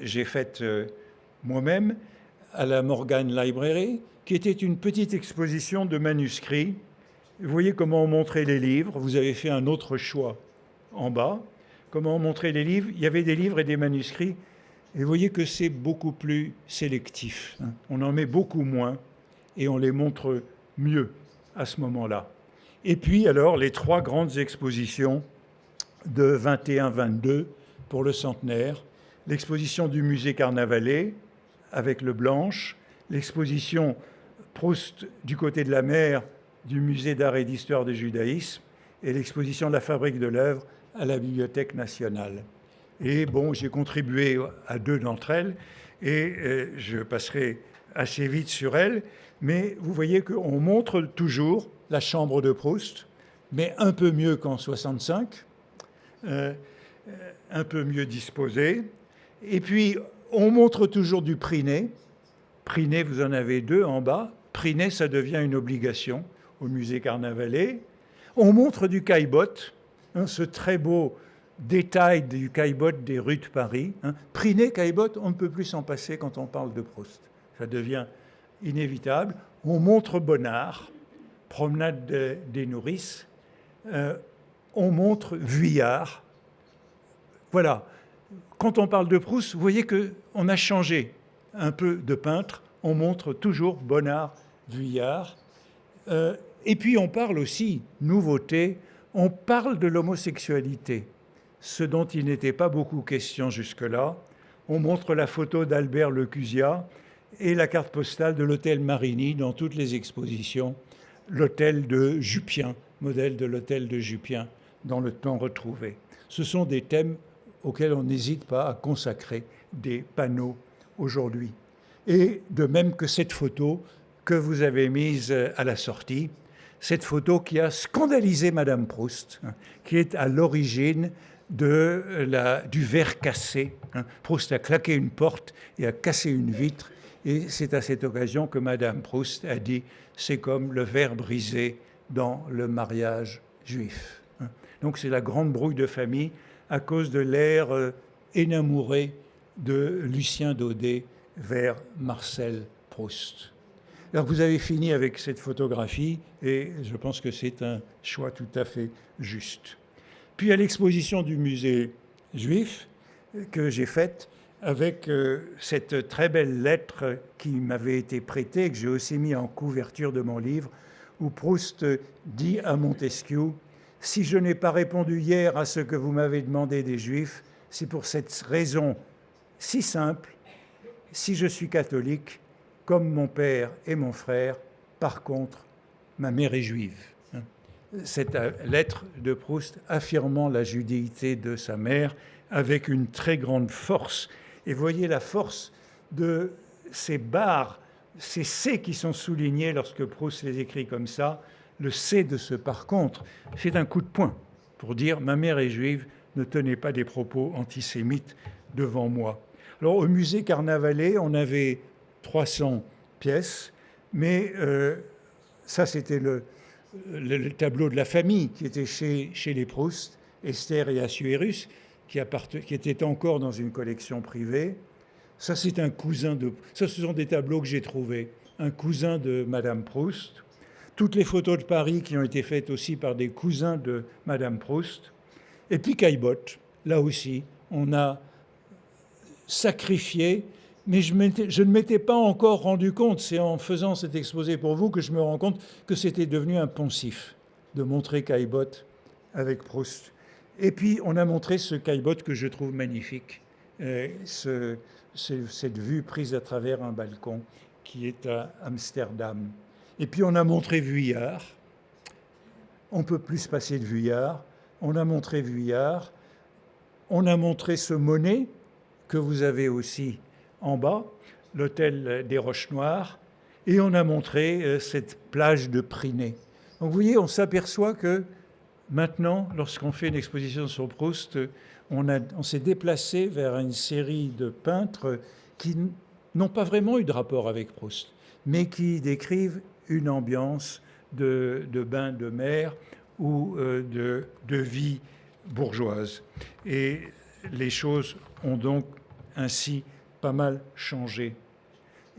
j'ai faite moi-même à la Morgan Library, qui était une petite exposition de manuscrits. Vous voyez comment on montrait les livres. Vous avez fait un autre choix en bas. Comment on montrait les livres. Il y avait des livres et des manuscrits. Et vous voyez que c'est beaucoup plus sélectif. On en met beaucoup moins et on les montre mieux à ce moment-là. Et puis, alors, les 3 grandes expositions de 21-22 pour le centenaire. L'exposition du musée Carnavalet avec le Blanche, l'exposition Proust du côté de la mer du musée d'art et d'histoire du judaïsme et l'exposition de la fabrique de l'œuvre à la Bibliothèque nationale. Et bon, j'ai contribué à 2 d'entre elles et je passerai assez vite sur elles, mais vous voyez qu'on montre toujours la chambre de Proust, mais un peu mieux qu'en 65, un peu mieux disposée. Et puis, on montre toujours du Prinet. Prinet, vous en avez 2 en bas. Prinet, ça devient une obligation au musée Carnavalet. On montre du Caillebotte, ce très beau détail du Caillebotte des rues de Paris. Prinet, Caillebotte, on ne peut plus s'en passer quand on parle de Proust. Ça devient inévitable. On montre Bonnard, promenade des nourrices. On montre Vuillard. Voilà. Quand on parle de Proust, vous voyez qu'on a changé un peu de peintre. On montre toujours Bonnard, Vuillard. Et puis on parle aussi, nouveauté, on parle de l'homosexualité, ce dont il n'était pas beaucoup question jusque-là. On montre la photo d'Albert Lecusia et la carte postale de l'hôtel Marigny dans toutes les expositions, l'hôtel de Jupien, modèle de l'hôtel de Jupien dans le temps retrouvé. Ce sont des thèmes auxquels on n'hésite pas à consacrer des panneaux aujourd'hui. Et de même que cette photo que vous avez mise à la sortie, cette photo qui a scandalisé Madame Proust, qui est à l'origine du verre cassé. Proust a claqué une porte et a cassé une vitre, et c'est à cette occasion que Madame Proust a dit « c'est comme le verre brisé dans le mariage juif ». Donc c'est la grande brouille de famille à cause de l'air énamouré de Lucien Daudet vers Marcel Proust. Alors vous avez fini avec cette photographie et je pense que c'est un choix tout à fait juste. Puis à l'exposition du musée juif que j'ai faite avec cette très belle lettre qui m'avait été prêtée, que j'ai aussi mis en couverture de mon livre, où Proust dit à Montesquieu « Si je n'ai pas répondu hier à ce que vous m'avez demandé des Juifs, c'est pour cette raison si simple, si je suis catholique, comme mon père et mon frère, par contre, ma mère est juive. » Cette lettre de Proust affirmant la judéité de sa mère avec une très grande force. Et voyez la force de ces barres, ces C qui sont soulignés lorsque Proust les écrit comme ça. Le C de ce par contre, c'est un coup de poing pour dire « ma mère est juive, ne tenez pas des propos antisémites devant moi ». Alors au musée Carnavalet, on avait 300 pièces, mais ça c'était le tableau de la famille qui était chez les Proust, Esther et Assuérus, qui était encore dans une collection privée. Ça c'est un cousin de... Ça ce sont des tableaux que j'ai trouvés. Un cousin de Madame Proust. Toutes les photos de Paris qui ont été faites aussi par des cousins de Madame Proust. Et puis Caillebotte, là aussi, on a sacrifié, mais je ne m'étais pas encore rendu compte, c'est en faisant cet exposé pour vous que je me rends compte que c'était devenu un poncif de montrer Caillebotte avec Proust. Et puis on a montré ce Caillebotte que je trouve magnifique, cette vue prise à travers un balcon qui est à Amsterdam. Et puis on a montré Vuillard. On ne peut plus se passer de Vuillard. On a montré Vuillard. On a montré ce Monet que vous avez aussi en bas, l'hôtel des Roches Noires. Et on a montré cette plage de Prinée. Donc vous voyez, on s'aperçoit que maintenant, lorsqu'on fait une exposition sur Proust, on s'est déplacé vers une série de peintres qui n'ont pas vraiment eu de rapport avec Proust, mais qui décrivent une ambiance de bain de mer ou de vie bourgeoise. Et les choses ont donc ainsi pas mal changé.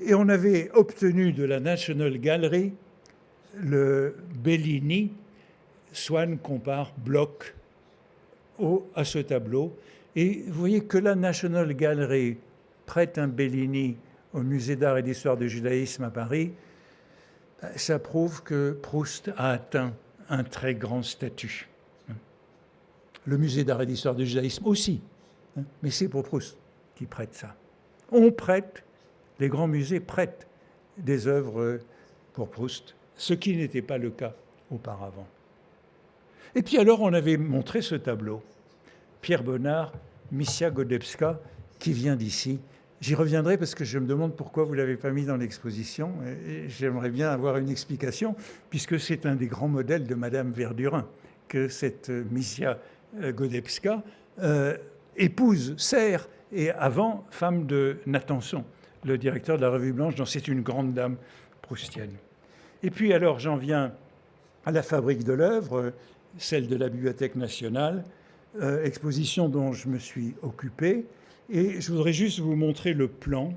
Et on avait obtenu de la National Gallery le Bellini. Swann compare Bloch à ce tableau. Et vous voyez que la National Gallery prête un Bellini au Musée d'art et d'histoire du judaïsme à Paris. Ça prouve que Proust a atteint un très grand statut. Le Musée d'art et d'histoire du judaïsme aussi, mais c'est pour Proust qui prête ça. On prête, les grands musées prêtent des œuvres pour Proust, ce qui n'était pas le cas auparavant. Et puis alors on avait montré ce tableau, Pierre Bonnard, Missia Godebska, qui vient d'ici. J'y reviendrai parce que je me demande pourquoi vous ne l'avez pas mis dans l'exposition et j'aimerais bien avoir une explication puisque c'est un des grands modèles de Madame Verdurin que cette Missia Godebska épouse, sert et avant femme de Nathanson, le directeur de la Revue Blanche, dont c'est une grande dame proustienne. Et puis alors j'en viens à la Fabrique de l'œuvre, celle de la Bibliothèque nationale, exposition dont je me suis occupé. Et je voudrais juste vous montrer le plan.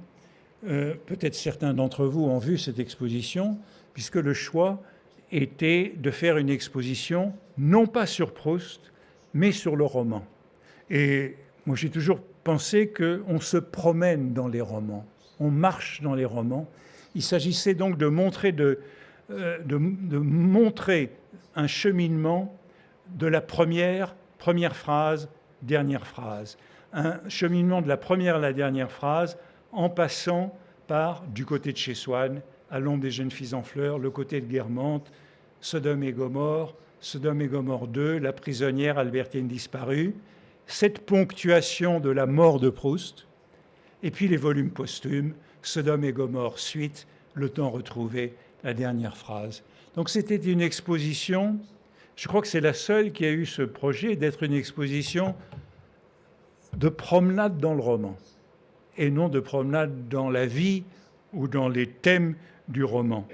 Peut-être certains d'entre vous ont vu cette exposition, puisque le choix était de faire une exposition, non pas sur Proust, mais sur le roman. Et moi, j'ai toujours pensé qu'on se promène dans les romans, on marche dans les romans. Il s'agissait donc de montrer de montrer un cheminement de la première phrase, dernière phrase. Un cheminement de la première à la dernière phrase en passant par, du côté de chez Swann, à l'ombre des jeunes filles en fleurs, le côté de Guermantes, Sodome et Gomorrhe 2, La prisonnière, Albertine disparue, cette ponctuation de la mort de Proust, et puis les volumes posthumes, Sodome et Gomorrhe suite, Le temps retrouvé, la dernière phrase. Donc c'était une exposition, je crois que c'est la seule qui a eu ce projet d'être une exposition de promenade dans le roman, et non de promenade dans la vie ou dans les thèmes du roman.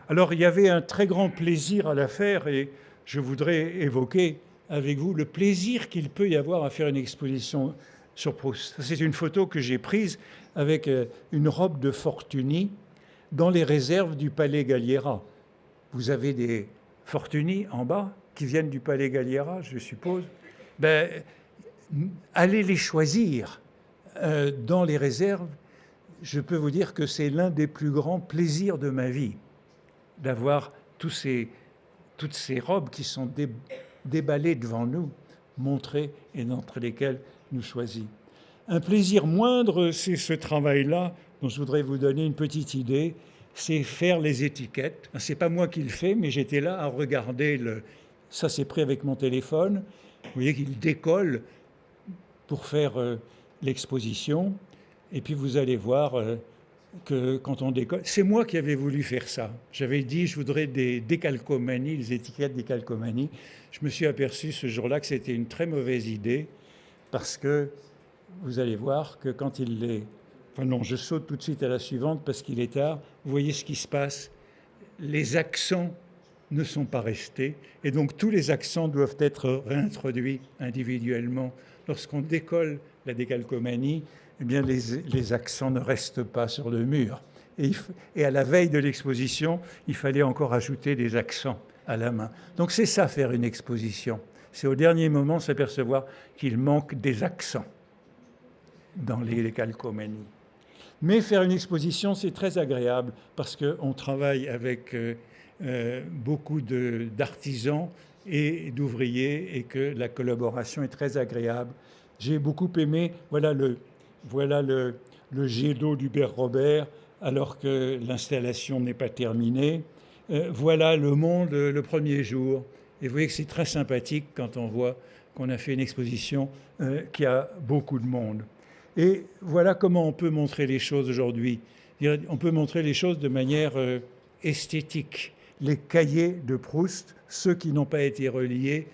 Alors il y avait un très grand plaisir à la faire, et je voudrais évoquer avec vous le plaisir qu'il peut y avoir à faire une exposition sur Proust. C'est une photo que j'ai prise avec une robe de Fortuny dans les réserves du Palais Galliera. Vous avez des Fortuny en bas qui viennent du Palais Galliera, je suppose. Allez les choisir dans les réserves. Je peux vous dire que c'est l'un des plus grands plaisirs de ma vie, d'avoir toutes ces robes qui sont déballées devant nous, montrées et d'entre lesquelles nous choisissons. Un plaisir moindre, c'est ce travail-là, dont je voudrais vous donner une petite idée, c'est faire les étiquettes. Ce n'est pas moi qui le fais, mais j'étais là à regarder ça c'est pris avec mon téléphone. Vous voyez qu'il décolle pour faire l'exposition. Et puis vous allez voir que quand on décolle... C'est moi qui avais voulu faire ça. J'avais dit, je voudrais des décalcomanies, les étiquettes décalcomanies. Je me suis aperçu ce jour-là que c'était une très mauvaise idée, parce que vous allez voir que quand il les... Enfin non, je saute tout de suite à la suivante parce qu'il est tard. Vous voyez ce qui se passe. Les accents ne sont pas restés, et donc tous les accents doivent être réintroduits individuellement. Lorsqu'on décolle la décalcomanie, eh bien les accents ne restent pas sur le mur. Et à la veille de l'exposition, il fallait encore ajouter des accents à la main. Donc c'est ça, faire une exposition. C'est au dernier moment s'apercevoir qu'il manque des accents dans les décalcomanies. Mais faire une exposition, c'est très agréable parce qu'on travaille avec beaucoup d'artisans et d'ouvriers, et que la collaboration est très agréable. J'ai beaucoup aimé, voilà le jet d'eau d'Hubert Robert, alors que l'installation n'est pas terminée. Voilà Le Monde le premier jour. Et vous voyez que c'est très sympathique quand on voit qu'on a fait une exposition qui a beaucoup de monde. Et voilà comment on peut montrer les choses aujourd'hui. On peut montrer les choses de manière esthétique. Les cahiers de Proust, ceux qui n'ont pas été reliés,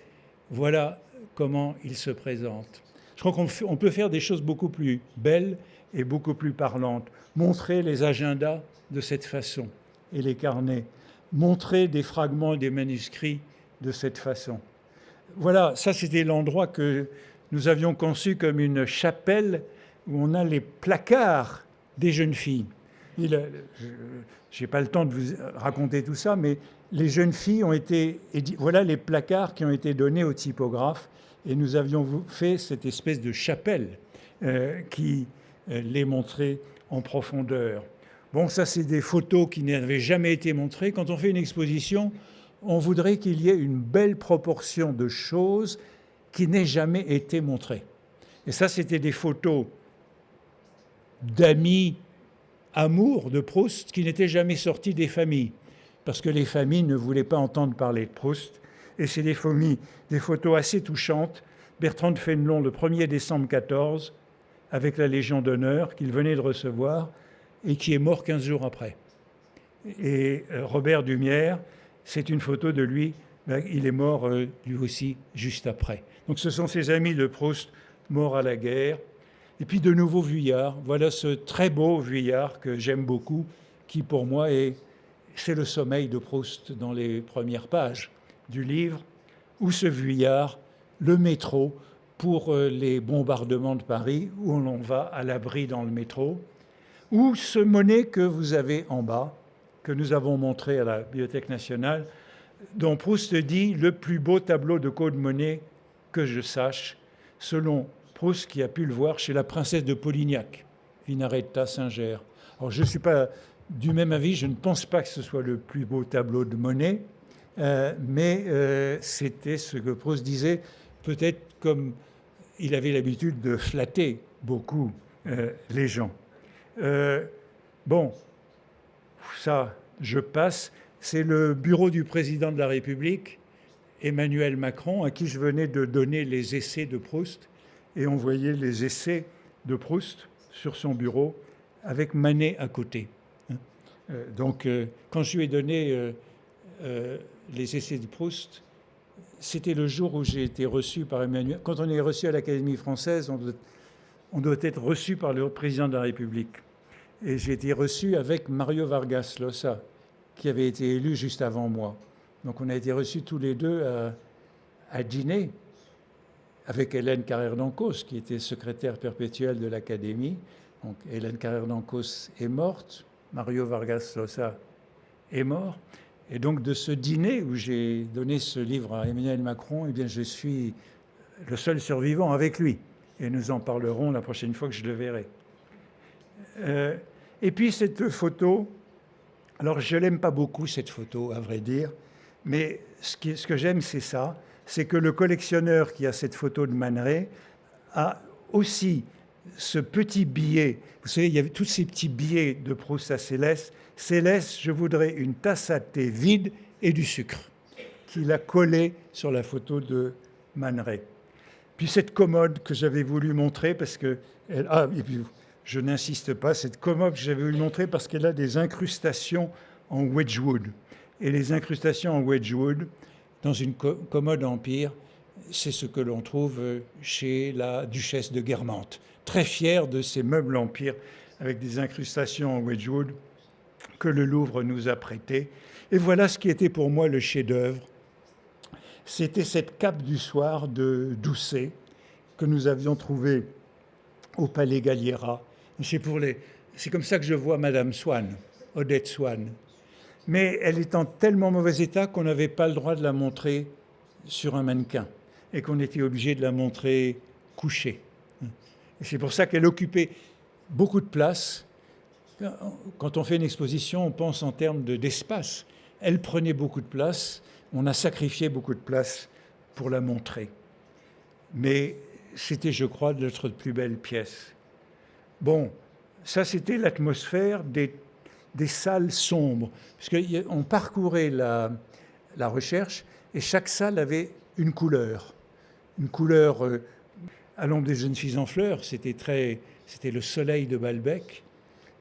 voilà comment ils se présentent. Je crois qu'on peut faire des choses beaucoup plus belles et beaucoup plus parlantes. Montrer les agendas de cette façon et les carnets. Montrer des fragments et des manuscrits de cette façon. Voilà, ça c'était l'endroit que nous avions conçu comme une chapelle où on a les placards des jeunes filles. Je n'ai pas le temps de vous raconter tout ça, mais les jeunes filles ont été... Voilà les placards qui ont été donnés aux typographes, et nous avions fait cette espèce de chapelle qui les montrait en profondeur. Bon, ça c'est des photos qui n'avaient jamais été montrées. Quand on fait une exposition, on voudrait qu'il y ait une belle proportion de choses qui n'aient jamais été montrées. Et ça, c'était des photos d'amis amours de Proust qui n'étaient jamais sortis des familles, parce que les familles ne voulaient pas entendre parler de Proust. Et c'est des photos assez touchantes. Bertrand de Fénelon, le 1er décembre 14, avec la Légion d'honneur qu'il venait de recevoir et qui est mort 15 jours après. Et Robert Dumière, c'est une photo de lui, il est mort lui aussi juste après. Donc ce sont ses amis de Proust morts à la guerre. Et puis de nouveau Vuillard, voilà ce très beau Vuillard que j'aime beaucoup, qui pour moi c'est le sommeil de Proust dans les premières pages du livre, ou ce Vuillard, le métro, pour les bombardements de Paris, où on va à l'abri dans le métro, ou ce Monet que vous avez en bas, que nous avons montré à la Bibliothèque nationale, dont Proust dit « le plus beau tableau de Claude Monet que je sache », selon Proust qui a pu le voir chez la princesse de Polignac, Vinaretta Singer. Alors je ne suis pas du même avis, je ne pense pas que ce soit le plus beau tableau de Monet, mais c'était ce que Proust disait, peut-être comme il avait l'habitude de flatter beaucoup les gens. Bon, ça, je passe. C'est le bureau du président de la République, Emmanuel Macron, à qui je venais de donner les essais de Proust. Et on voyait les essais de Proust sur son bureau avec Manet à côté. Donc, quand je lui ai donné les essais de Proust, c'était le jour où j'ai été reçu par Emmanuel. Quand on est reçu à l'Académie française, on doit être reçu par le président de la République. Et j'ai été reçu avec Mario Vargas Llosa, qui avait été élu juste avant moi. Donc on a été reçus tous les deux à dîner avec Hélène Carrère d'Ancos, qui était secrétaire perpétuelle de l'Académie. Donc Hélène Carrère d'Ancos est morte, Mario Vargas Llosa est mort. Et donc de ce dîner où j'ai donné ce livre à Emmanuel Macron, eh bien je suis le seul survivant avec lui. Et nous en parlerons la prochaine fois que je le verrai. Et puis cette photo, alors je l'aime pas beaucoup cette photo, à vrai dire, mais ce que j'aime, c'est ça, c'est que le collectionneur qui a cette photo de Man Ray a aussi ce petit billet. Vous savez, il y avait tous ces petits billets de Proust à Céleste. Céleste, je voudrais une tasse à thé vide et du sucre, qu'il a collé sur la photo de Man Ray. Puis cette commode que j'avais voulu montrer, parce que... et puis, je n'insiste pas, cette commode que j'avais voulu montrer parce qu'elle a des incrustations en Wedgwood. Et les incrustations en Wedgwood, dans une commode Empire, c'est ce que l'on trouve chez la duchesse de Guermantes. Très fière de ces meubles Empire avec des incrustations en Wedgwood que le Louvre nous a prêté. Et voilà ce qui était pour moi le chef-d'œuvre. C'était cette cape du soir de Doucet que nous avions trouvée au Palais Galliera. C'est comme ça que je vois Madame Swann, Odette Swann. Mais elle est en tellement mauvais état qu'on n'avait pas le droit de la montrer sur un mannequin et qu'on était obligé de la montrer couchée. Et c'est pour ça qu'elle occupait beaucoup de place. Quand on fait une exposition, on pense en termes d'espace. Elle prenait beaucoup de place. On a sacrifié beaucoup de place pour la montrer. Mais c'était, je crois, notre plus belle pièce. Bon, ça, c'était l'atmosphère des salles sombres. Parce qu'on parcourait la recherche et chaque salle avait une couleur. Une couleur à l'ombre des jeunes filles en fleurs, c'était le soleil de Balbec.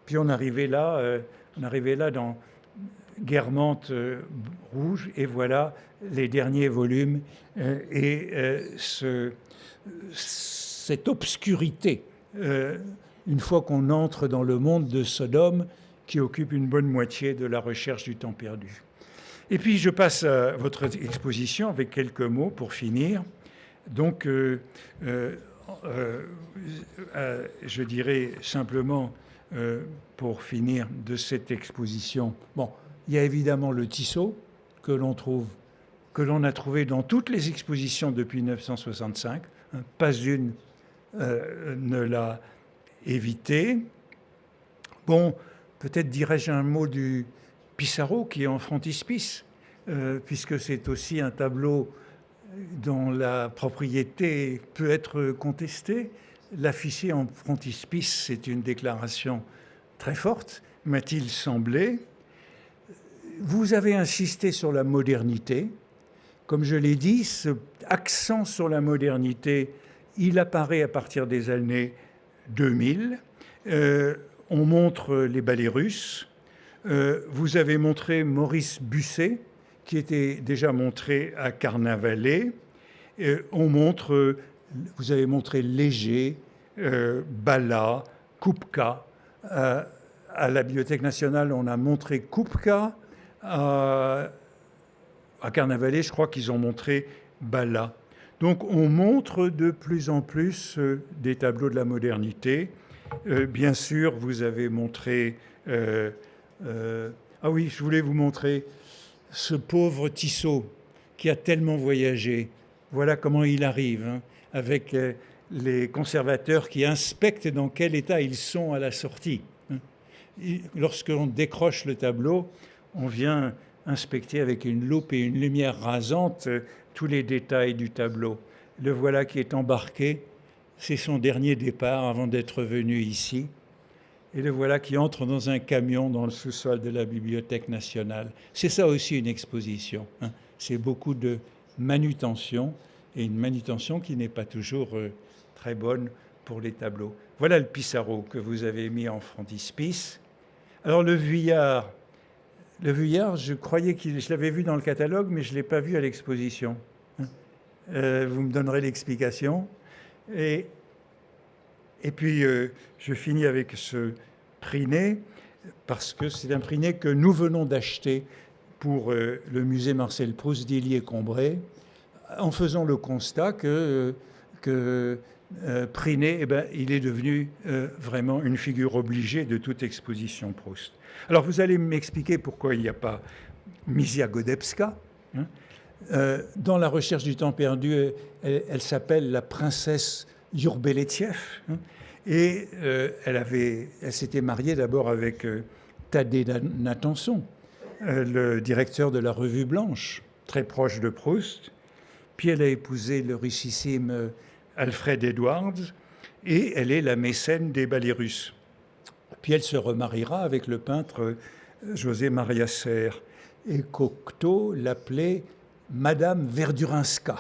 Puis on arrivait là dans Guermantes rouge, et voilà les derniers volumes cette obscurité, une fois qu'on entre dans le monde de Sodome, qui occupe une bonne moitié de la recherche du temps perdu. Et puis je passe à votre exposition avec quelques mots pour finir. Donc, je dirais simplement, pour finir de cette exposition, bon, il y a évidemment le Tissot que l'on a trouvé dans toutes les expositions depuis 1965. Pas une ne l'a évité. Bon, peut-être dirais-je un mot du Pissarro qui est en frontispice, puisque c'est aussi un tableau dont la propriété peut être contestée. L'afficher en frontispice, c'est une déclaration très forte, m'a-t-il semblé. Vous avez insisté sur la modernité. Comme je l'ai dit, ce accent sur la modernité, il apparaît à partir des années 2000. On montre les ballets russes. Vous avez montré Maurice Busset, qui était déjà montré à Carnavalet. Vous avez montré Léger, Balla, Kupka. À la Bibliothèque nationale, on a montré Kupka. À Carnavalet, je crois qu'ils ont montré Balla. Donc on montre de plus en plus des tableaux de la modernité. Bien sûr, vous avez montré... ah oui, je voulais vous montrer ce pauvre Tissot qui a tellement voyagé. Voilà comment il arrive, hein, avec les conservateurs qui inspectent dans quel état ils sont à la sortie. lorsqu'on décroche le tableau, on vient inspecter avec une loupe et une lumière rasante tous les détails du tableau. Le voilà qui est embarqué, c'est son dernier départ avant d'être venu ici. Et le voilà qui entre dans un camion dans le sous-sol de la Bibliothèque nationale. C'est ça aussi une exposition, hein. C'est beaucoup de manutention, et une manutention qui n'est pas toujours très bonne pour les tableaux. Voilà le Pissarro que vous avez mis en frontispice. Alors le Vuillard, je croyais que je l'avais vu dans le catalogue, mais je ne l'ai pas vu à l'exposition. Vous me donnerez l'explication. Et puis, je finis avec ce Priné, parce que c'est un Priné que nous venons d'acheter pour le musée Marcel Proust d'Illiers-Combray, en faisant le constat que Priné, il est devenu vraiment une figure obligée de toute exposition Proust. Alors, vous allez m'expliquer pourquoi il n'y a pas Misia Godebska, hein. Dans La recherche du temps perdu, elle s'appelle la princesse Yurbeletsiev, hein, et elle s'était mariée d'abord avec Thaddée Nathanson, le directeur de la Revue Blanche, très proche de Proust. Puis elle a épousé le richissime Alfred Edwards, et elle est la mécène des ballets russes. Puis elle se remariera avec le peintre José Maria Serre, et Cocteau l'appelait Madame Verdurinska.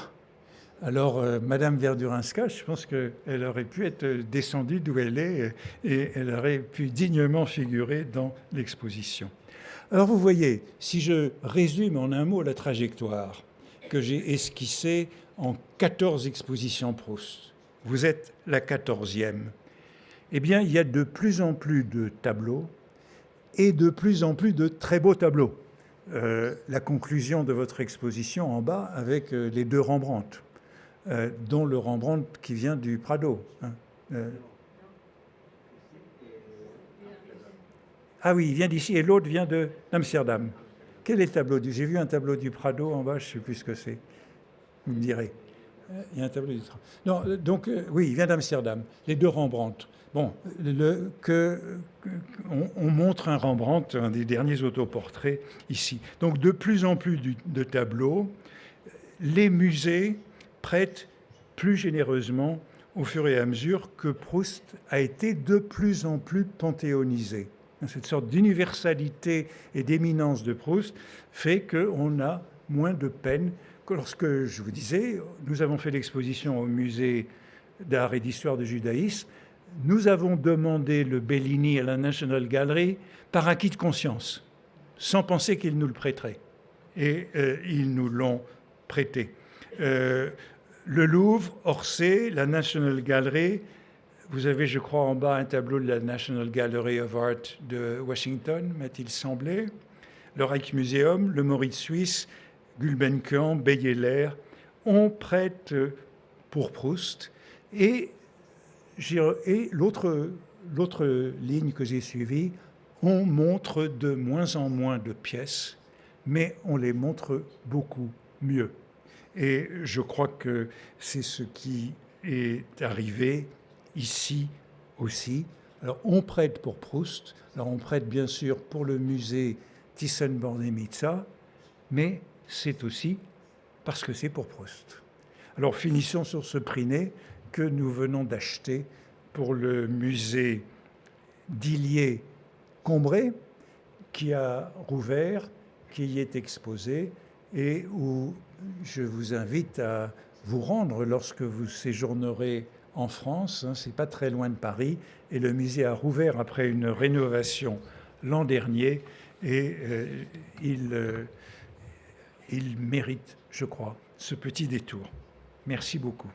Alors, Madame Verdurinska, je pense qu'elle aurait pu être descendue d'où elle est et elle aurait pu dignement figurer dans l'exposition. Alors, vous voyez, si je résume en un mot la trajectoire que j'ai esquissée en 14 expositions Proust, vous êtes la 14e. Eh bien, il y a de plus en plus de tableaux et de plus en plus de très beaux tableaux. La conclusion de votre exposition en bas avec les deux Rembrandt, dont le Rembrandt qui vient du Prado. Hein. Ah oui, il vient d'ici et l'autre vient d'Amsterdam. Quel est le tableau du... J'ai vu un tableau du Prado en bas, je ne sais plus ce que c'est. Vous me direz. Il y a un tableau du... Non, donc, oui, il vient d'Amsterdam. Les deux Rembrandt. Bon, on montre un Rembrandt, un des derniers autoportraits, ici. Donc, de plus en plus de tableaux. Les musées prêtent plus généreusement au fur et à mesure que Proust a été de plus en plus panthéonisé. Cette sorte d'universalité et d'éminence de Proust fait qu'on a moins de peine que lorsque, je vous disais, nous avons fait l'exposition au musée d'art et d'histoire du judaïsme. Nous avons demandé le Bellini à la National Gallery par acquis de conscience, sans penser qu'ils nous le prêteraient. Et ils nous l'ont prêté. Le Louvre, Orsay, la National Gallery, vous avez, je crois, en bas un tableau de la National Gallery of Art de Washington, m'a-t-il semblé, le Rijksmuseum, le Mauritshuis Suisse, Gulbenkian, Beyeler, on prête pour Proust. Et l'autre ligne que j'ai suivie, on montre de moins en moins de pièces, mais on les montre beaucoup mieux. Et je crois que c'est ce qui est arrivé ici aussi. Alors, on prête pour Proust. Alors, on prête bien sûr pour le musée Thyssen-Bornemisza, mais c'est aussi parce que c'est pour Proust. Alors, finissons sur ce Priné que nous venons d'acheter pour le musée d'Illiers-Combray, qui a rouvert, qui y est exposé et où je vous invite à vous rendre lorsque vous séjournerez en France. C'est pas très loin de Paris et le musée a rouvert après une rénovation l'an dernier et il mérite, je crois, ce petit détour. Merci beaucoup.